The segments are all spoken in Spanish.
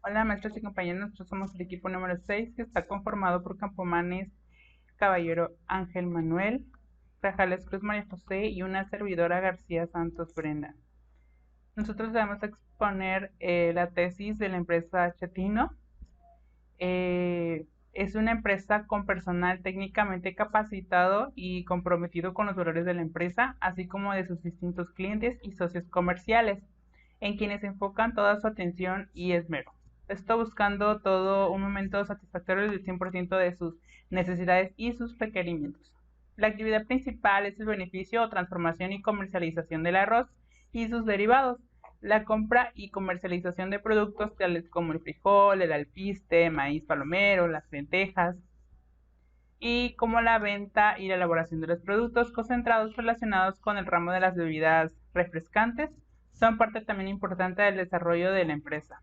Hola, maestros y compañeros. Nosotros somos el equipo número 6, que está conformado por Campomanes Caballero Ángel Manuel, Rajales Cruz María José y una servidora García Santos Brenda. Nosotros vamos a exponer la tesis de la empresa Chatino. Es una empresa con personal técnicamente capacitado y comprometido con los valores de la empresa, así como de sus distintos clientes y socios comerciales, en quienes enfocan toda su atención y esmero. Esto buscando todo un momento satisfactorio del 100% de sus necesidades y sus requerimientos. La actividad principal es el beneficio o transformación y comercialización del arroz y sus derivados, la compra y comercialización de productos tales como el frijol, el alpiste, maíz palomero, las lentejas, y como la venta y la elaboración de los productos concentrados relacionados con el ramo de las bebidas refrescantes son parte también importante del desarrollo de la empresa.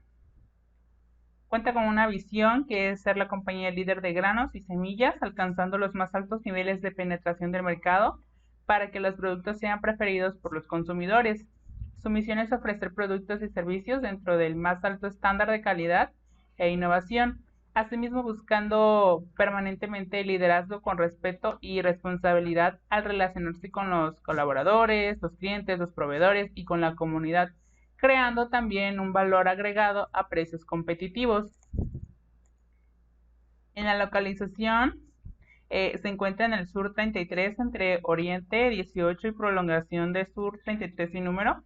Cuenta con una visión que es ser la compañía líder de granos y semillas, alcanzando los más altos niveles de penetración del mercado para que los productos sean preferidos por los consumidores. Su misión es ofrecer productos y servicios dentro del más alto estándar de calidad e innovación, asimismo buscando permanentemente el liderazgo con respeto y responsabilidad al relacionarse con los colaboradores, los clientes, los proveedores y con la comunidad, creando también un valor agregado a precios competitivos. En la localización se encuentra en el sur 33 entre Oriente 18 y Prolongación de Sur 33 y número,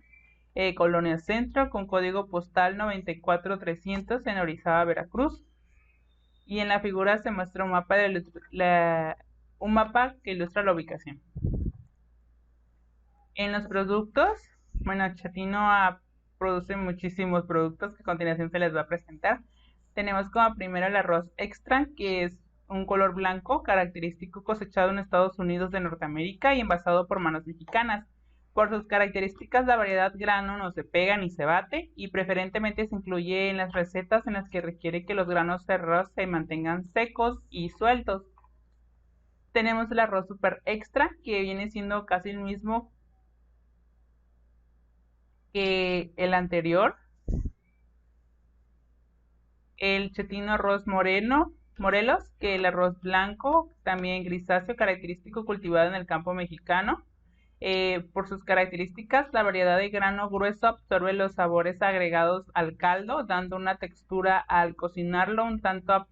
Colonia Centro, con código postal 94300 en Orizaba, Veracruz. Y en la figura se muestra un mapa que ilustra la ubicación. En los productos, bueno, Chatino produce muchísimos productos que a continuación se les va a presentar. Tenemos como primero el arroz extra, que es un color blanco característico cosechado en Estados Unidos de Norteamérica y envasado por manos mexicanas. Por sus características, la variedad grano no se pega ni se bate y preferentemente se incluye en las recetas en las que requiere que los granos de arroz se mantengan secos y sueltos. Tenemos el arroz super extra, que viene siendo casi el mismo que el anterior. El chetino arroz Morelos, que el arroz blanco, también grisáceo, característico cultivado en el campo mexicano. Por sus características, la variedad de grano grueso absorbe los sabores agregados al caldo, dando una textura al cocinarlo un tanto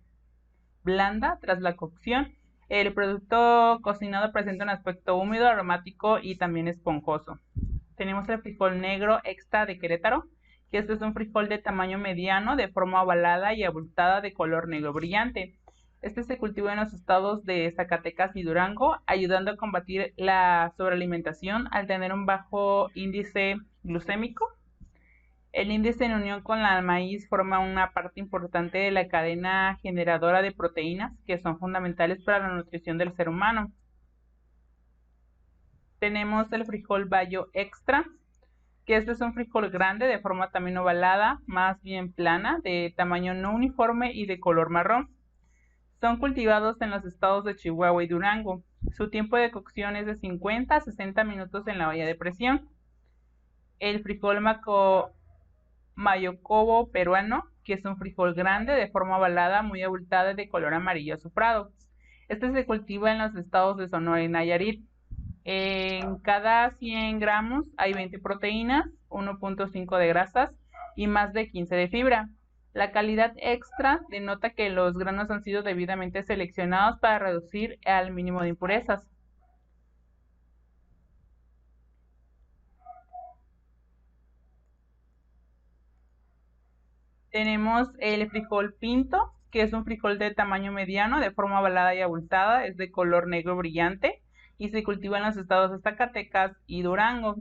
blanda tras la cocción. El producto cocinado presenta un aspecto húmedo, aromático y también esponjoso. Tenemos el frijol negro extra de Querétaro, que este es un frijol de tamaño mediano, de forma ovalada y abultada, de color negro brillante. Este se cultiva en los estados de Zacatecas y Durango, ayudando a combatir la sobrealimentación al tener un bajo índice glucémico. El índice en unión con el maíz forma una parte importante de la cadena generadora de proteínas que son fundamentales para la nutrición del ser humano. Tenemos el frijol bayo extra, que este es un frijol grande de forma también ovalada, más bien plana, de tamaño no uniforme y de color marrón. Son cultivados en los estados de Chihuahua y Durango. Su tiempo de cocción es de 50 a 60 minutos en la olla de presión. El frijol mayocobo peruano, que es un frijol grande de forma ovalada, muy abultada y de color amarillo azufrado. Este se cultiva en los estados de Sonora y Nayarit. En cada 100 gramos hay 20 proteínas, 1.5 de grasas y más de 15 de fibra. La calidad extra denota que los granos han sido debidamente seleccionados para reducir al mínimo de impurezas. Tenemos el frijol pinto, que es un frijol de tamaño mediano, de forma ovalada y abultada, es de color negro brillante y se cultiva en los estados de Zacatecas y Durango.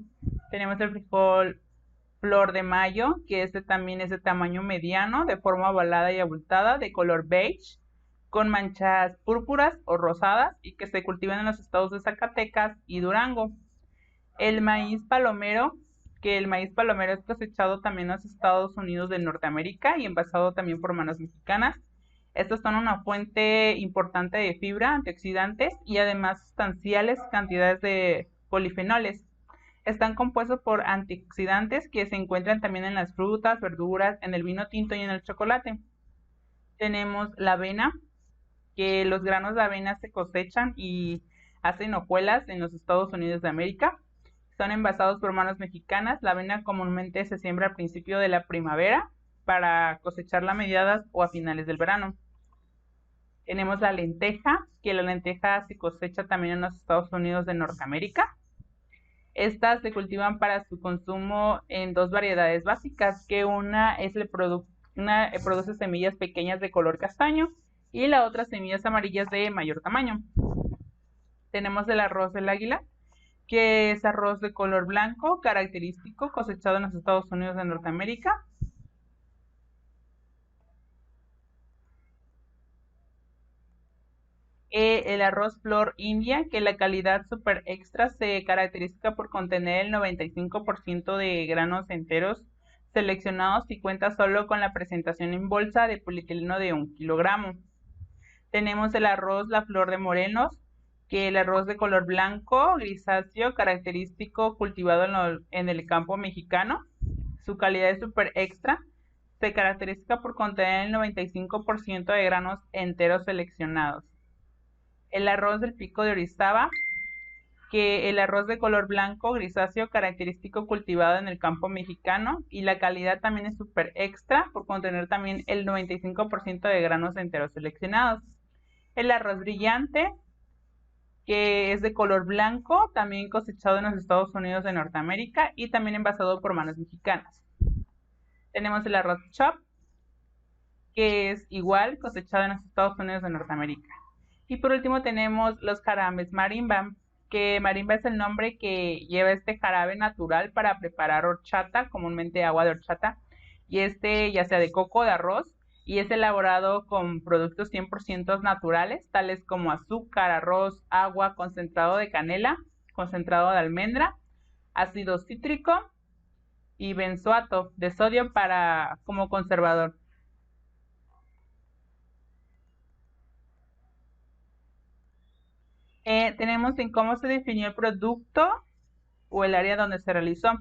Tenemos el frijol flor de mayo, que este también es de tamaño mediano, de forma ovalada y abultada, de color beige, con manchas púrpuras o rosadas y que se cultivan en los estados de Zacatecas y Durango. El maíz palomero, que el maíz palomero es cosechado también en los Estados Unidos de Norteamérica y envasado también por manos mexicanas. Estos son una fuente importante de fibra, antioxidantes y además sustanciales cantidades de polifenoles. Están compuestos por antioxidantes que se encuentran también en las frutas, verduras, en el vino tinto y en el chocolate. Tenemos la avena, que los granos de avena se cosechan y hacen hojuelas en los Estados Unidos de América. Son envasados por manos mexicanas. La avena comúnmente se siembra al principio de la primavera para cosecharla a mediados o a finales del verano. Tenemos la lenteja, que la lenteja se cosecha también en los Estados Unidos de Norteamérica. Estas se cultivan para su consumo en dos variedades básicas, que una produce semillas pequeñas de color castaño y la otra semillas amarillas de mayor tamaño. Tenemos el arroz del águila, que es arroz de color blanco, característico, cosechado en los Estados Unidos de Norteamérica. El arroz flor india, que la calidad super extra se caracteriza por contener el 95% de granos enteros seleccionados y cuenta solo con la presentación en bolsa de polietileno de 1 kilogramo. Tenemos el arroz la flor de Morelos, que el arroz de color blanco, grisáceo, característico, cultivado en el campo mexicano. Su calidad es super extra. Se caracteriza por contener el 95% de granos enteros seleccionados. El arroz del pico de Orizaba, que el arroz de color blanco, grisáceo, característico, cultivado en el campo mexicano, y la calidad también es super extra por contener también el 95% de granos enteros seleccionados. El arroz brillante, que es de color blanco, también cosechado en los Estados Unidos de Norteamérica y también envasado por manos mexicanas. Tenemos el arroz chop, que es igual cosechado en los Estados Unidos de Norteamérica. Y por último tenemos los jarabes marimba, que marimba es el nombre que lleva este jarabe natural para preparar horchata, comúnmente agua de horchata, y ya sea de coco, de arroz, y es elaborado con productos 100% naturales, tales como azúcar, arroz, agua, concentrado de canela, concentrado de almendra, ácido cítrico y benzoato de sodio como conservador. Tenemos en cómo se definió el producto o el área donde se realizó.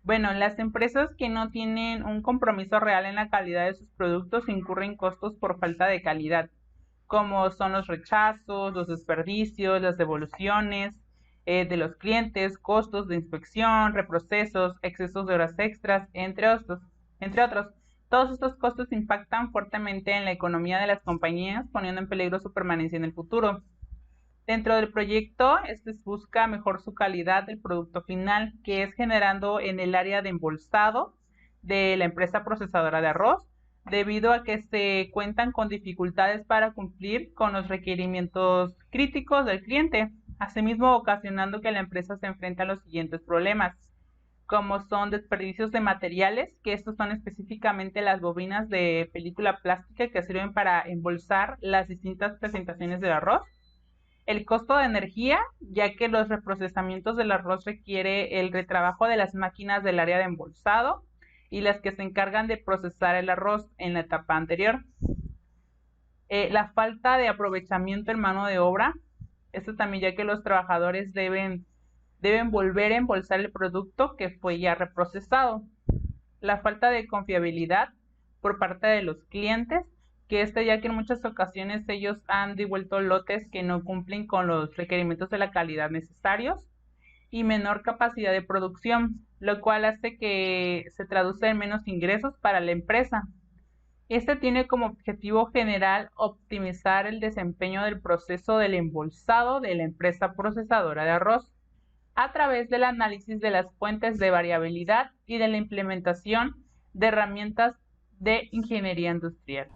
Bueno, las empresas que no tienen un compromiso real en la calidad de sus productos incurren costos por falta de calidad, como son los rechazos, los desperdicios, las devoluciones de los clientes, costos de inspección, reprocesos, excesos de horas extras, entre otros. Todos estos costos impactan fuertemente en la economía de las compañías, poniendo en peligro su permanencia en el futuro. Dentro del proyecto, este busca mejor su calidad del producto final, que es generando en el área de embolsado de la empresa procesadora de arroz, debido a que se cuentan con dificultades para cumplir con los requerimientos críticos del cliente, asimismo ocasionando que la empresa se enfrente a los siguientes problemas, como son desperdicios de materiales, que estos son específicamente las bobinas de película plástica que sirven para embolsar las distintas presentaciones del arroz. El costo de energía, ya que los reprocesamientos del arroz requiere el retrabajo de las máquinas del área de embolsado y las que se encargan de procesar el arroz en la etapa anterior. La falta de aprovechamiento en mano de obra, esto también ya que los trabajadores deben volver a embolsar el producto que fue ya reprocesado. La falta de confiabilidad por parte de los clientes, que ya que en muchas ocasiones ellos han devuelto lotes que no cumplen con los requerimientos de la calidad necesarios, y menor capacidad de producción, lo cual hace que se traduce en menos ingresos para la empresa. Este tiene como objetivo general optimizar el desempeño del proceso del embolsado de la empresa procesadora de arroz a través del análisis de las fuentes de variabilidad y de la implementación de herramientas de ingeniería industrial.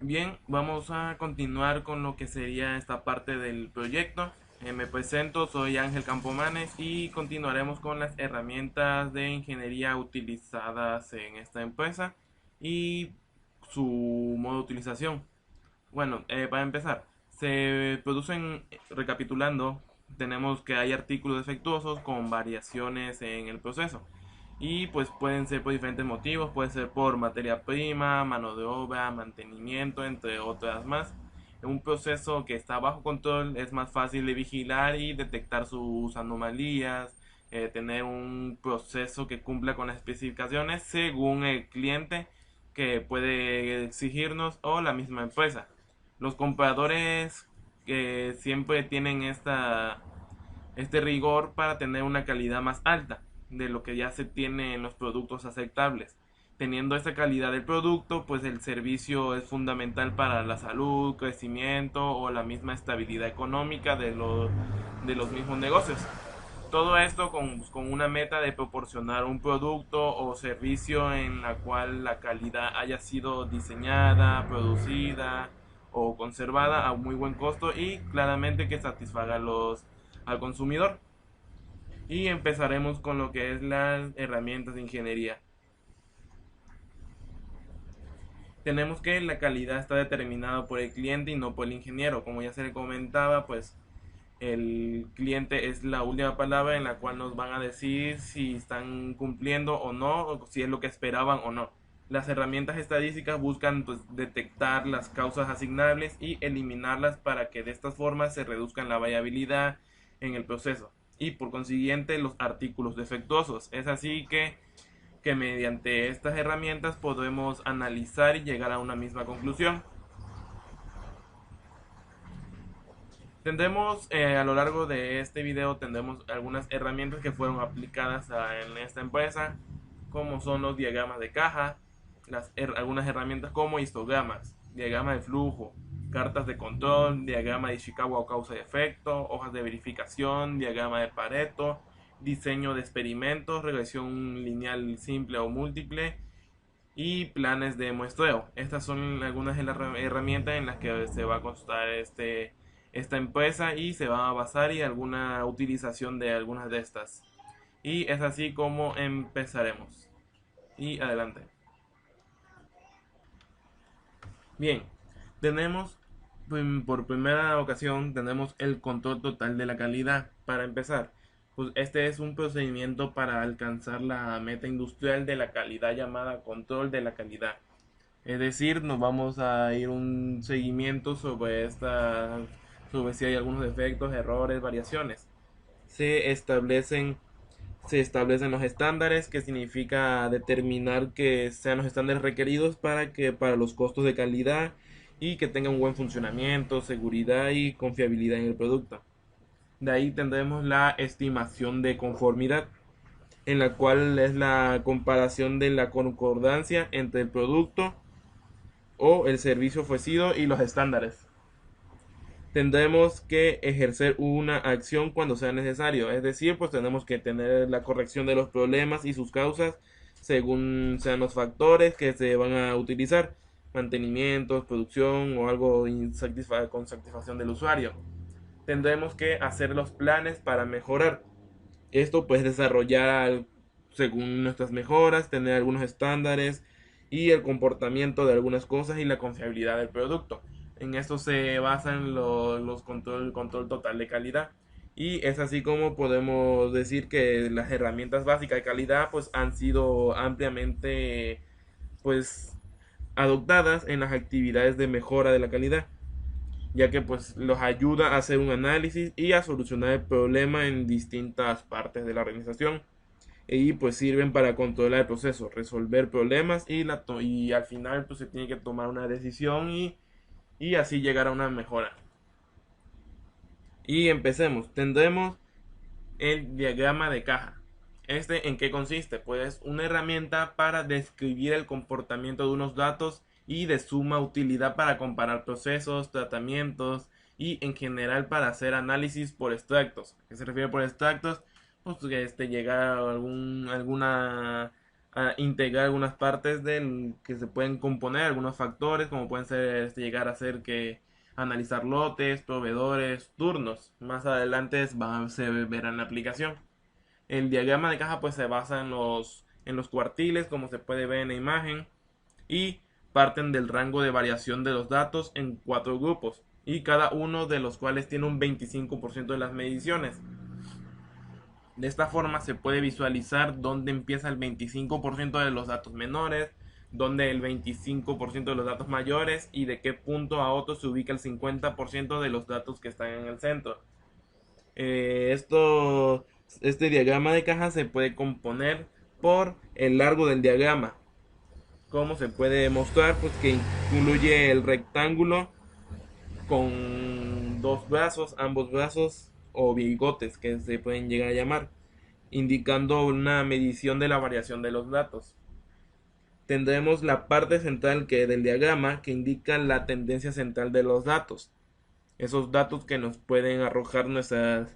Bien, vamos a continuar con lo que sería esta parte del proyecto. Me presento, soy Ángel Campomanes y continuaremos con las herramientas de ingeniería utilizadas en esta empresa y su modo de utilización. Bueno, para empezar, se producen, recapitulando, tenemos que hay artículos defectuosos con variaciones en el proceso. Y pues pueden ser por diferentes motivos, puede ser por materia prima, mano de obra, mantenimiento, entre otras más. un proceso que está bajo control es más fácil de vigilar y detectar sus anomalías, tener un proceso que cumpla con las especificaciones según el cliente que puede exigirnos o la misma empresa. Los compradores que siempre tienen este rigor para tener una calidad más alta de lo que ya se tiene en los productos aceptables. Teniendo esta calidad del producto, pues el servicio es fundamental para la salud, crecimiento o la misma estabilidad económica de los mismos negocios. Todo esto con una meta de proporcionar un producto o servicio en la cual la calidad haya sido diseñada, producida o conservada a muy buen costo y claramente que satisfaga al consumidor. Y empezaremos con lo que es las herramientas de ingeniería. Tenemos que la calidad está determinada por el cliente y no por el ingeniero. Como ya se le comentaba, pues el cliente es la última palabra en la cual nos van a decir si están cumpliendo o no, o si es lo que esperaban o no. Las herramientas estadísticas buscan pues, detectar las causas asignables y eliminarlas para que de estas formas se reduzcan la variabilidad en el proceso y por consiguiente los artículos defectuosos. Es así que mediante estas herramientas podemos analizar y llegar a una misma conclusión. Tendremos a lo largo de este video tendremos algunas herramientas que fueron aplicadas en esta empresa, como son los diagramas de caja, algunas herramientas como histogramas, diagrama de flujo, cartas de control, diagrama de Ishikawa o causa y efecto, hojas de verificación, diagrama de Pareto, diseño de experimentos, regresión lineal simple o múltiple y planes de muestreo. Estas son algunas de las herramientas en las que se va a constar esta empresa y se va a basar y alguna utilización de algunas de estas. Y es así como empezaremos. Y adelante. Bien, tenemos por primera ocasión tenemos el control total de la calidad. Para empezar, pues este es un procedimiento para alcanzar la meta industrial de la calidad llamada control de la calidad. Es decir, nos vamos a ir un seguimiento sobre si hay algunos defectos, errores, variaciones. Se establecen, se establecen los estándares, que significa determinar que sean los estándares requeridos para los costos de calidad y que tenga un buen funcionamiento, seguridad y confiabilidad en el producto. De ahí tendremos la estimación de conformidad, en la cual es la comparación de la concordancia entre el producto o el servicio ofrecido y los estándares. Tendremos que ejercer una acción cuando sea necesario, es decir, pues tenemos que tener la corrección de los problemas y sus causas según sean los factores que se van a utilizar, mantenimientos, producción o algo con satisfacción del usuario. Tendremos que hacer los planes para mejorar. Esto pues desarrollar según nuestras mejoras, tener algunos estándares y el comportamiento de algunas cosas y la confiabilidad del producto. En esto se basan el control total de calidad. Y es así como podemos decir que las herramientas básicas de calidad pues han sido ampliamente pues adoptadas en las actividades de mejora de la calidad, ya que pues los ayuda a hacer un análisis y a solucionar el problema en distintas partes de la organización y pues sirven para controlar el proceso, resolver problemas y al final pues se tiene que tomar una decisión y así llegar a una mejora. Y empecemos, tendremos el diagrama de caja. ¿En qué consiste? Pues una herramienta para describir el comportamiento de unos datos y de suma utilidad para comparar procesos, tratamientos y en general para hacer análisis por extractos. ¿A qué se refiere por extractos? Pues que llegar a integrar algunas partes que se pueden componer, algunos factores como pueden ser llegar a ser que analizar lotes, proveedores, turnos. Más adelante se verá en la aplicación. El diagrama de caja pues se basa en los cuartiles, como se puede ver en la imagen, y parten del rango de variación de los datos en 4 grupos, y cada uno de los cuales tiene un 25% de las mediciones. De esta forma se puede visualizar dónde empieza el 25% de los datos menores, donde el 25% de los datos mayores y de qué punto a otro se ubica el 50% de los datos que están en el centro. Este diagrama de caja se puede componer por el largo del diagrama. ¿Cómo se puede mostrar? Pues que incluye el rectángulo con dos brazos, ambos brazos o bigotes que se pueden llegar a llamar, indicando una medición de la variación de los datos. Tendremos la parte central del diagrama que indica la tendencia central de los datos. Esos datos que nos pueden arrojar nuestra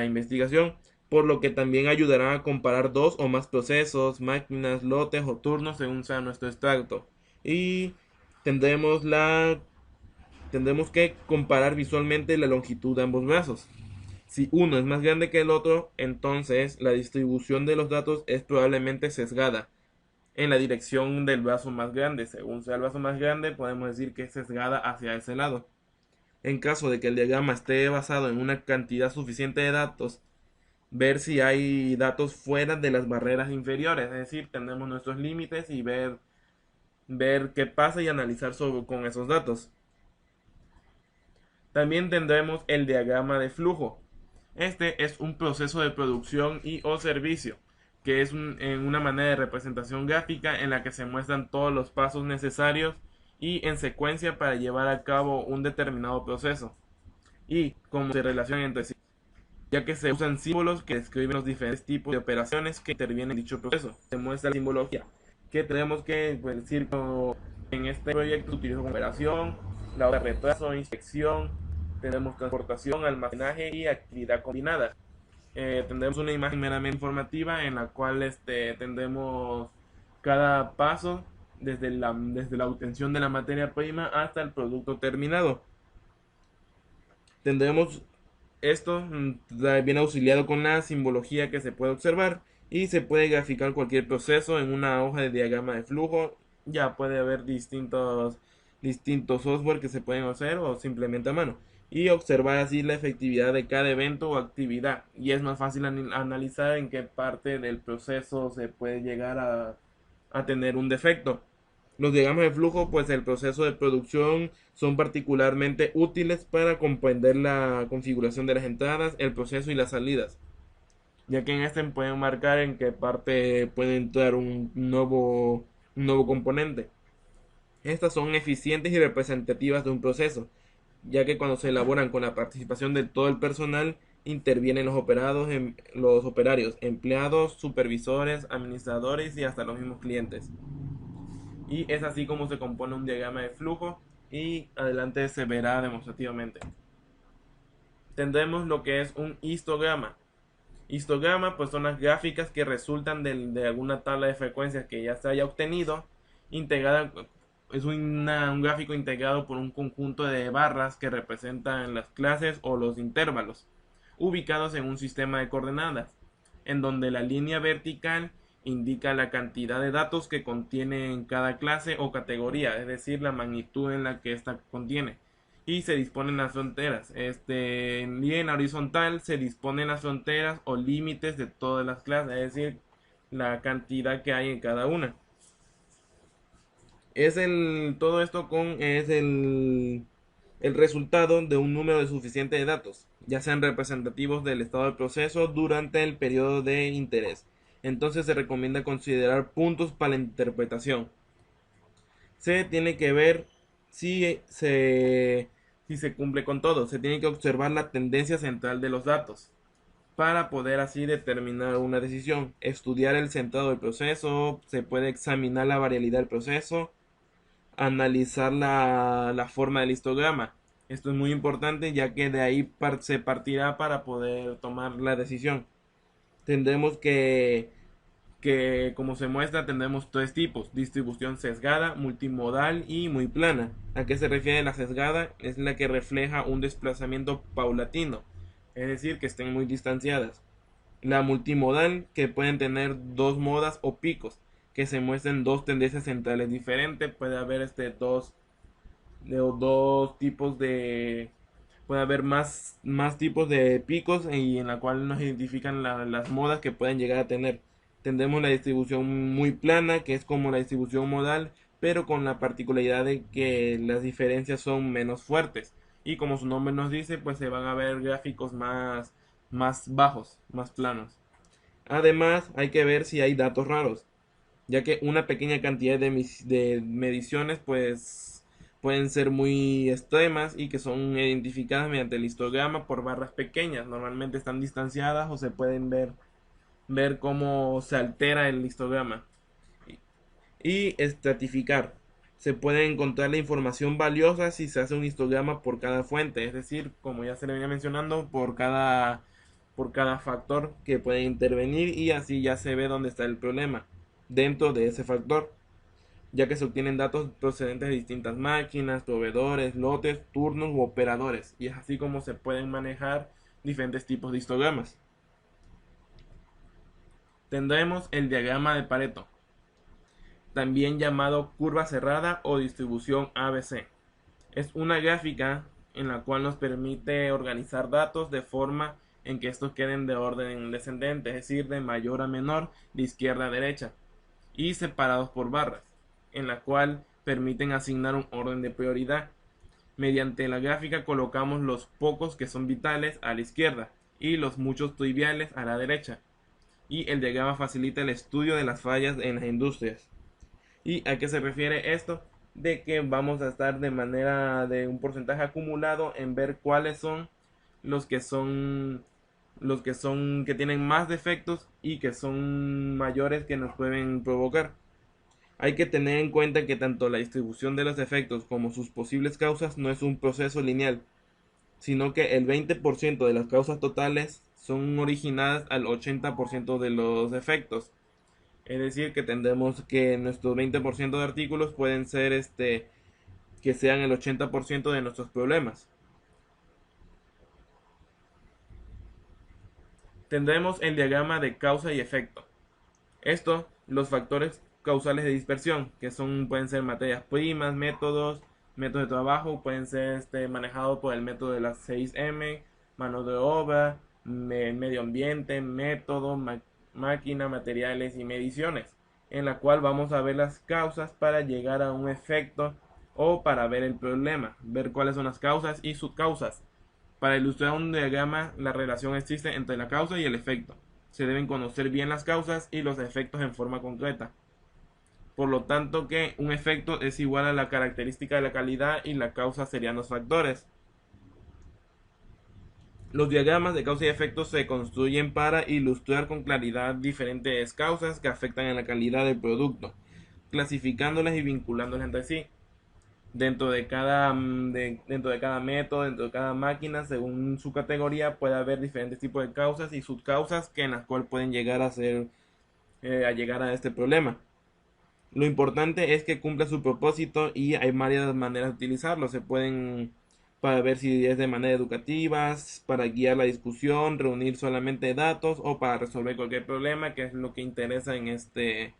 investigación, por lo que también ayudarán a comparar dos o más procesos, máquinas, lotes o turnos según sea nuestro extracto. Y tendremos que comparar visualmente la longitud de ambos brazos. Si uno es más grande que el otro, entonces la distribución de los datos es probablemente sesgada en la dirección del brazo más grande. Según sea el brazo más grande, podemos decir que es sesgada hacia ese lado. En caso de que el diagrama esté basado en una cantidad suficiente de datos, ver si hay datos fuera de las barreras inferiores, es decir, tenemos nuestros límites y ver qué pasa y analizar con esos datos. También tendremos el diagrama de flujo. Este es un proceso de producción y o servicio, que es una manera de representación gráfica en la que se muestran todos los pasos necesarios y en secuencia para llevar a cabo un determinado proceso y cómo se relacionan entre sí, ya que se usan símbolos que describen los diferentes tipos de operaciones que intervienen en dicho proceso. Se muestra la simbología que tenemos que decir como en este proyecto utilizo como operación, la hora de retraso, inspección, tenemos transportación, almacenaje y actividad combinada. Tendremos una imagen meramente informativa en la cual tendremos cada paso desde la obtención de la materia prima hasta el producto terminado. Tendremos esto bien auxiliado con la simbología que se puede observar y se puede graficar cualquier proceso en una hoja de diagrama de flujo. Ya puede haber distintos software que se pueden hacer o simplemente a mano y observar así la efectividad de cada evento o actividad, y es más fácil analizar en qué parte del proceso se puede llegar a tener un defecto. Los diagramas de flujo, pues el proceso de producción son particularmente útiles para comprender la configuración de las entradas, el proceso y las salidas, ya que en este pueden marcar en qué parte puede entrar un nuevo componente. Estas son eficientes y representativas de un proceso, ya que cuando se elaboran con la participación de todo el personal, intervienen los operarios, empleados, supervisores, administradores y hasta los mismos clientes. Y es así como se compone un diagrama de flujo y adelante se verá demostrativamente. Tendremos lo que es un histograma. Histograma pues son las gráficas que resultan de alguna tabla de frecuencias que ya se haya obtenido, integrada. Es un gráfico integrado por un conjunto de barras que representan las clases o los intervalos, ubicados en un sistema de coordenadas, en donde la línea vertical indica la cantidad de datos que contiene en cada clase o categoría, es decir, la magnitud en la que ésta contiene, y se disponen las fronteras. En horizontal se disponen las fronteras o límites de todas las clases, es decir, la cantidad que hay en cada una. Todo esto es el resultado de un número suficiente de datos, ya sean representativos del estado del proceso durante el periodo de interés. Entonces se recomienda considerar puntos para la interpretación. Se tiene que ver si se cumple con todo. Se tiene que observar la tendencia central de los datos para poder así determinar una decisión. Estudiar el centrado del proceso, se puede examinar la variabilidad del proceso, analizar la forma del histograma. Esto es muy importante, ya que de ahí se partirá para poder tomar la decisión. Tendremos que como se muestra, tendremos tres tipos: distribución sesgada, multimodal y muy plana. ¿A qué se refiere la sesgada? Es la que refleja un desplazamiento paulatino, es decir, que estén muy distanciadas. La multimodal, que pueden tener dos modas o picos, que se muestren dos tendencias centrales diferentes. Puede haber dos tipos puede haber más tipos de picos, y en la cual nos identifican las modas que pueden llegar a tener. Tendremos la distribución muy plana, que es como la distribución modal, pero con la particularidad de que las diferencias son menos fuertes. Y como su nombre nos dice, pues se van a ver gráficos más bajos, más planos. Además, hay que ver si hay datos raros, ya que una pequeña cantidad de mediciones pues pueden ser muy extremas y que son identificadas mediante el histograma por barras pequeñas. Normalmente están distanciadas o se pueden ver cómo se altera el histograma. Y estratificar. Se puede encontrar la información valiosa si se hace un histograma por cada fuente, es decir, como ya se le venía mencionando, por cada factor que puede intervenir, y así ya se ve dónde está el problema dentro de ese factor, ya que se obtienen datos procedentes de distintas máquinas, proveedores, lotes, turnos u operadores, y es así como se pueden manejar diferentes tipos de histogramas. Tendremos el diagrama de Pareto, también llamado curva cerrada o distribución ABC. Es una gráfica en la cual nos permite organizar datos de forma en que estos queden de orden descendente, es decir, de mayor a menor, de izquierda a derecha, y separados por barras, en la cual permiten asignar un orden de prioridad. Mediante la gráfica colocamos los pocos que son vitales a la izquierda y los muchos triviales a la derecha, y el diagrama facilita el estudio de las fallas en las industrias. ¿Y a qué se refiere esto? De que vamos a estar de manera de un porcentaje acumulado en ver cuáles son los que son que tienen más defectos y que son mayores que nos pueden provocar. Hay que tener en cuenta que tanto la distribución de los efectos como sus posibles causas no es un proceso lineal, sino que el 20% de las causas totales son originadas al 80% de los efectos. Es decir, que tendremos que nuestros 20% de artículos pueden ser que sean el 80% de nuestros problemas. Tendremos el diagrama de causa y efecto. Esto, los factores causales de dispersión, que pueden ser materias primas, métodos de trabajo, pueden ser manejados por el método de las 6M, mano de obra, medio ambiente, método, máquina, materiales y mediciones, en la cual vamos a ver las causas para llegar a un efecto o para ver el problema, ver cuáles son las causas y subcausas. Para ilustrar un diagrama, la relación existe entre la causa y el efecto. Se deben conocer bien las causas y los efectos en forma concreta. Por lo tanto, que un efecto es igual a la característica de la calidad y la causa serían los factores. Los diagramas de causa y efecto se construyen para ilustrar con claridad diferentes causas que afectan a la calidad del producto, clasificándolas y vinculándolas entre sí. Dentro de cada método, dentro de cada máquina, según su categoría, puede haber diferentes tipos de causas y subcausas que en las cuales pueden llegar a llegar a este problema. Lo importante es que cumpla su propósito y hay varias maneras de utilizarlo. Se pueden para ver si es de manera educativa, para guiar la discusión, reunir solamente datos o para resolver cualquier problema, que es lo que interesa en este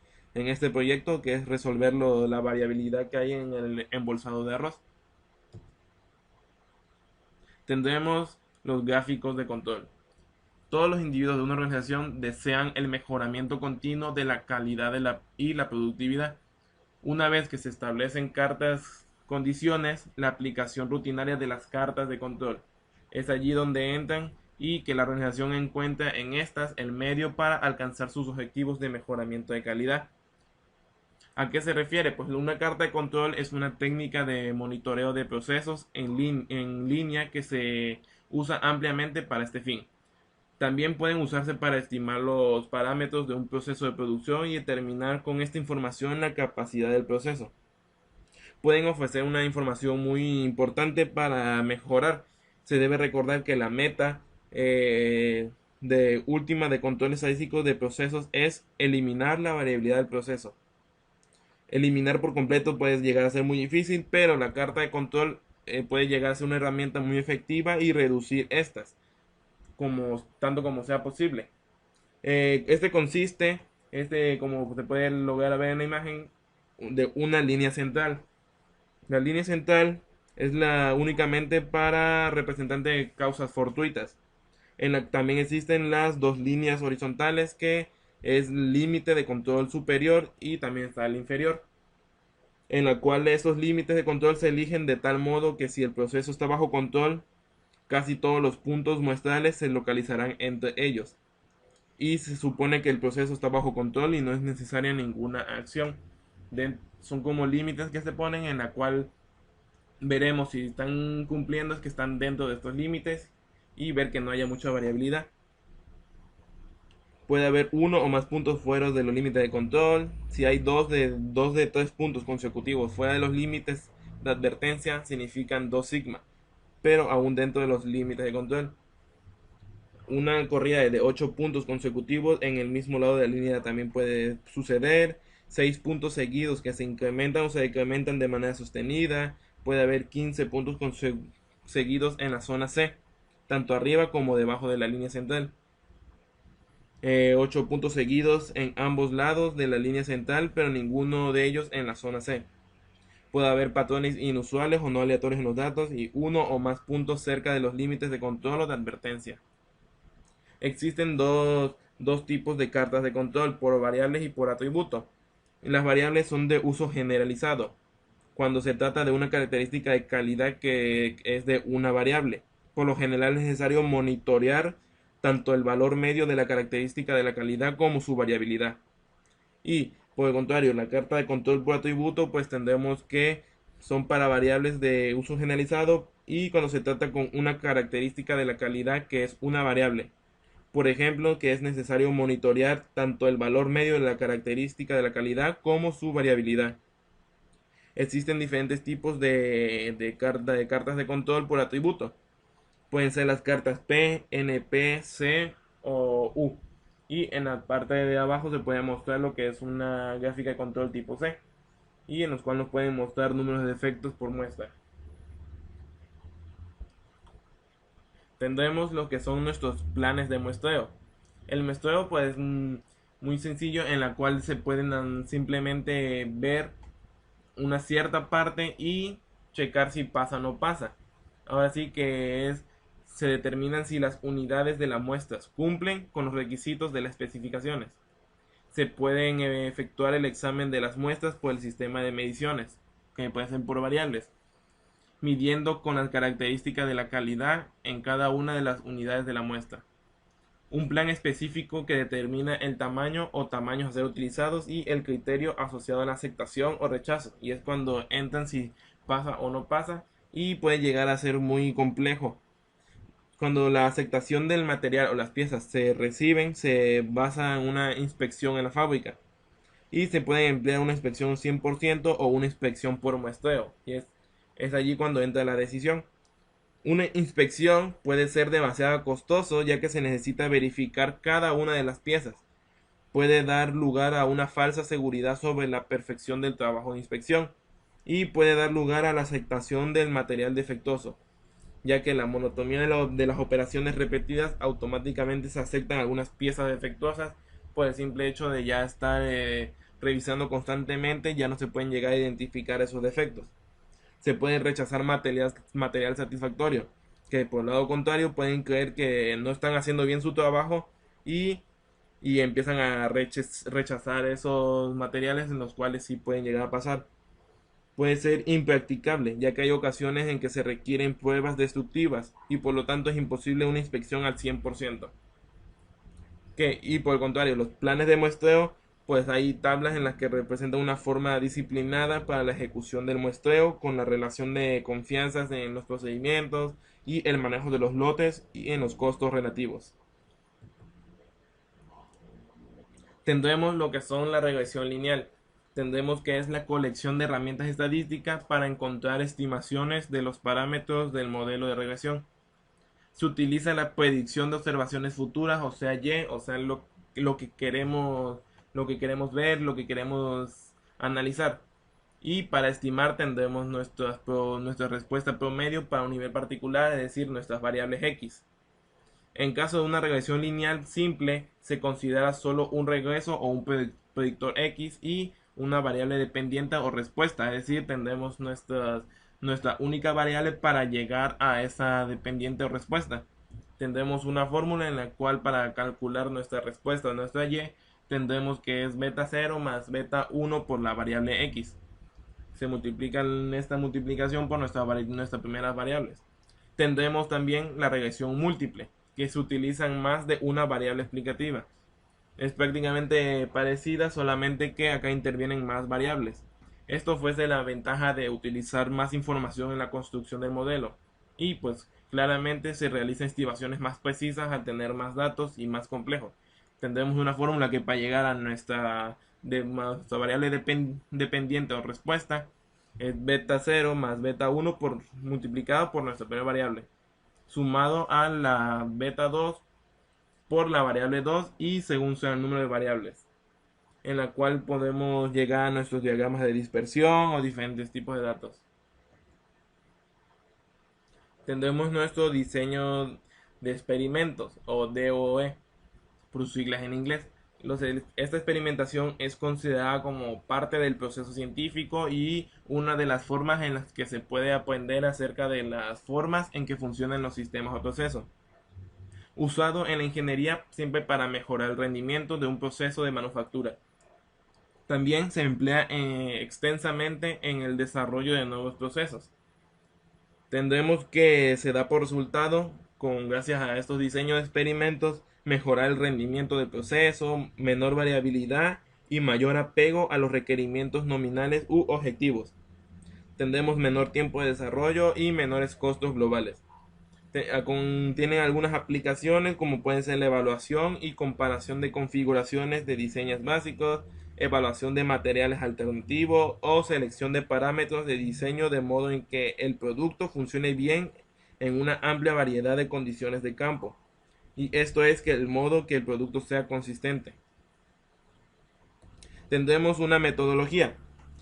proyecto, que es resolver la variabilidad que hay en el embolsado de arroz. Tendremos los gráficos de control. Todos los individuos de una organización desean el mejoramiento continuo de la calidad y la productividad. Una vez que se establecen condiciones, la aplicación rutinaria de las cartas de control es allí donde entran y que la organización encuentra en estas el medio para alcanzar sus objetivos de mejoramiento de calidad. ¿A qué se refiere? Pues una carta de control es una técnica de monitoreo de procesos en línea que se usa ampliamente para este fin. También pueden usarse para estimar los parámetros de un proceso de producción y determinar con esta información la capacidad del proceso. Pueden ofrecer una información muy importante para mejorar. Se debe recordar que la meta de última de control estadístico de procesos es eliminar la variabilidad del proceso. Eliminar por completo puede llegar a ser muy difícil, pero la carta de control puede llegar a ser una herramienta muy efectiva y reducir estas, tanto como sea posible. Consiste, como se puede lograr ver en la imagen, de una línea central. La línea central es únicamente para representante de causas fortuitas. También existen las dos líneas horizontales que es el límite de control superior y también está el inferior, en la cual esos límites de control se eligen de tal modo que si el proceso está bajo control, casi todos los puntos muestrales se localizarán entre ellos. Y se supone que el proceso está bajo control y no es necesaria ninguna acción. Son como límites que se ponen en la cual veremos si están cumpliendo, es que están dentro de estos límites y ver que no haya mucha variabilidad. Puede haber uno o más puntos fuera de los límites de control. Si hay dos de 3 puntos consecutivos fuera de los límites de advertencia, significan 2 sigma, pero aún dentro de los límites de control. Una corrida de 8 puntos consecutivos en el mismo lado de la línea también puede suceder. 6 puntos seguidos que se incrementan o se decrementan de manera sostenida. Puede haber 15 puntos seguidos en la zona C, tanto arriba como debajo de la línea central. 8 puntos seguidos en ambos lados de la línea central, pero ninguno de ellos en la zona C. Puede haber patrones inusuales o no aleatorios en los datos y uno o más puntos cerca de los límites de control o de advertencia. Existen dos tipos de cartas de control, por variables y por atributo. Las variables son de uso generalizado, cuando se trata de una característica de calidad que es de una variable. Por lo general es necesario monitorear tanto el valor medio de la característica de la calidad como su variabilidad. Y por el contrario, la carta de control por atributo, pues tendremos que son para variables de uso generalizado y cuando se trata con una característica de la calidad que es una variable. Por ejemplo, que es necesario monitorear tanto el valor medio de la característica de la calidad como su variabilidad. Existen diferentes tipos de cartas de control por atributo. Pueden ser las cartas P, NP, C o U. Y en la parte de abajo se puede mostrar lo que es una gráfica de control tipo C. Y en los cuales nos pueden mostrar números de defectos por muestra. Tendremos lo que son nuestros planes de muestreo. El muestreo pues muy sencillo, en la cual se pueden simplemente ver una cierta parte y checar si pasa o no pasa. Ahora sí que se determinan si las unidades de las muestras cumplen con los requisitos de las especificaciones. Se pueden efectuar el examen de las muestras por el sistema de mediciones, que pueden ser por variables, midiendo con las características de la calidad en cada una de las unidades de la muestra. Un plan específico que determina el tamaño o tamaños a ser utilizados y el criterio asociado a la aceptación o rechazo. Y es cuando entran si pasa o no pasa y puede llegar a ser muy complejo. Cuando la aceptación del material o las piezas se reciben, se basa en una inspección en la fábrica. Y se puede emplear una inspección 100% o una inspección por muestreo. Y es allí cuando entra la decisión. Una inspección puede ser demasiado costoso ya que se necesita verificar cada una de las piezas. Puede dar lugar a una falsa seguridad sobre la perfección del trabajo de inspección y puede dar lugar a la aceptación del material defectuoso, ya que la monotonía de las operaciones repetidas automáticamente se aceptan algunas piezas defectuosas por el simple hecho de ya estar revisando constantemente, ya no se pueden llegar a identificar esos defectos. Se puede rechazar material satisfactorio, que por el lado contrario pueden creer que no están haciendo bien su trabajo y empiezan a rechazar esos materiales en los cuales sí pueden llegar a pasar. Puede ser impracticable, ya que hay ocasiones en que se requieren pruebas destructivas y por lo tanto es imposible una inspección al 100%. Y por el contrario, los planes de muestreo, pues hay tablas en las que representan una forma disciplinada para la ejecución del muestreo con la relación de confianzas en los procedimientos y el manejo de los lotes y en los costos relativos. Tendremos lo que son la regresión lineal. Tendremos que es la colección de herramientas estadísticas para encontrar estimaciones de los parámetros del modelo de regresión. Se utiliza la predicción de observaciones futuras, o sea, lo que queremos ver, lo que queremos analizar. Y para estimar tendremos nuestra respuesta promedio para un nivel particular, es decir, nuestras variables x. En caso de una regresión lineal simple, se considera solo un regreso o un predictor x y una variable dependiente o respuesta, es decir, tendremos nuestra única variable para llegar a esa dependiente o respuesta. Tendremos una fórmula en la cual para calcular nuestra respuesta o nuestra y tendremos que es beta 0 más beta 1 por la variable x. Se multiplica esta multiplicación por nuestras primeras variables. Tendremos también la regresión múltiple, que se utilizan más de una variable explicativa. Es prácticamente parecida, solamente que acá intervienen más variables. Esto fuese la ventaja de utilizar más información en la construcción del modelo. Y pues claramente se realizan estimaciones más precisas al tener más datos y más complejos. Tendremos una fórmula que para llegar a nuestra variable dependiente o respuesta es beta 0 más beta 1 multiplicado por nuestra primera variable, sumado a la beta 2 por la variable 2 y según sea el número de variables, en la cual podemos llegar a nuestros diagramas de dispersión o diferentes tipos de datos. Tendremos nuestro diseño de experimentos o DOE por sus siglas en inglés. Esta experimentación es considerada como parte del proceso científico y una de las formas en las que se puede aprender acerca de las formas en que funcionan los sistemas o procesos. Usado en la ingeniería siempre para mejorar el rendimiento de un proceso de manufactura. También se emplea extensamente en el desarrollo de nuevos procesos. Tendremos que se da por resultado, gracias a estos diseños de experimentos, mejorar el rendimiento del proceso, menor variabilidad y mayor apego a los requerimientos nominales u objetivos. Tendremos menor tiempo de desarrollo y menores costos globales. Tienen algunas aplicaciones como pueden ser la evaluación y comparación de configuraciones de diseños básicos, evaluación de materiales alternativos o selección de parámetros de diseño de modo en que el producto funcione bien en una amplia variedad de condiciones de campo. Y esto es que el modo que el producto sea consistente. Tendremos una metodología.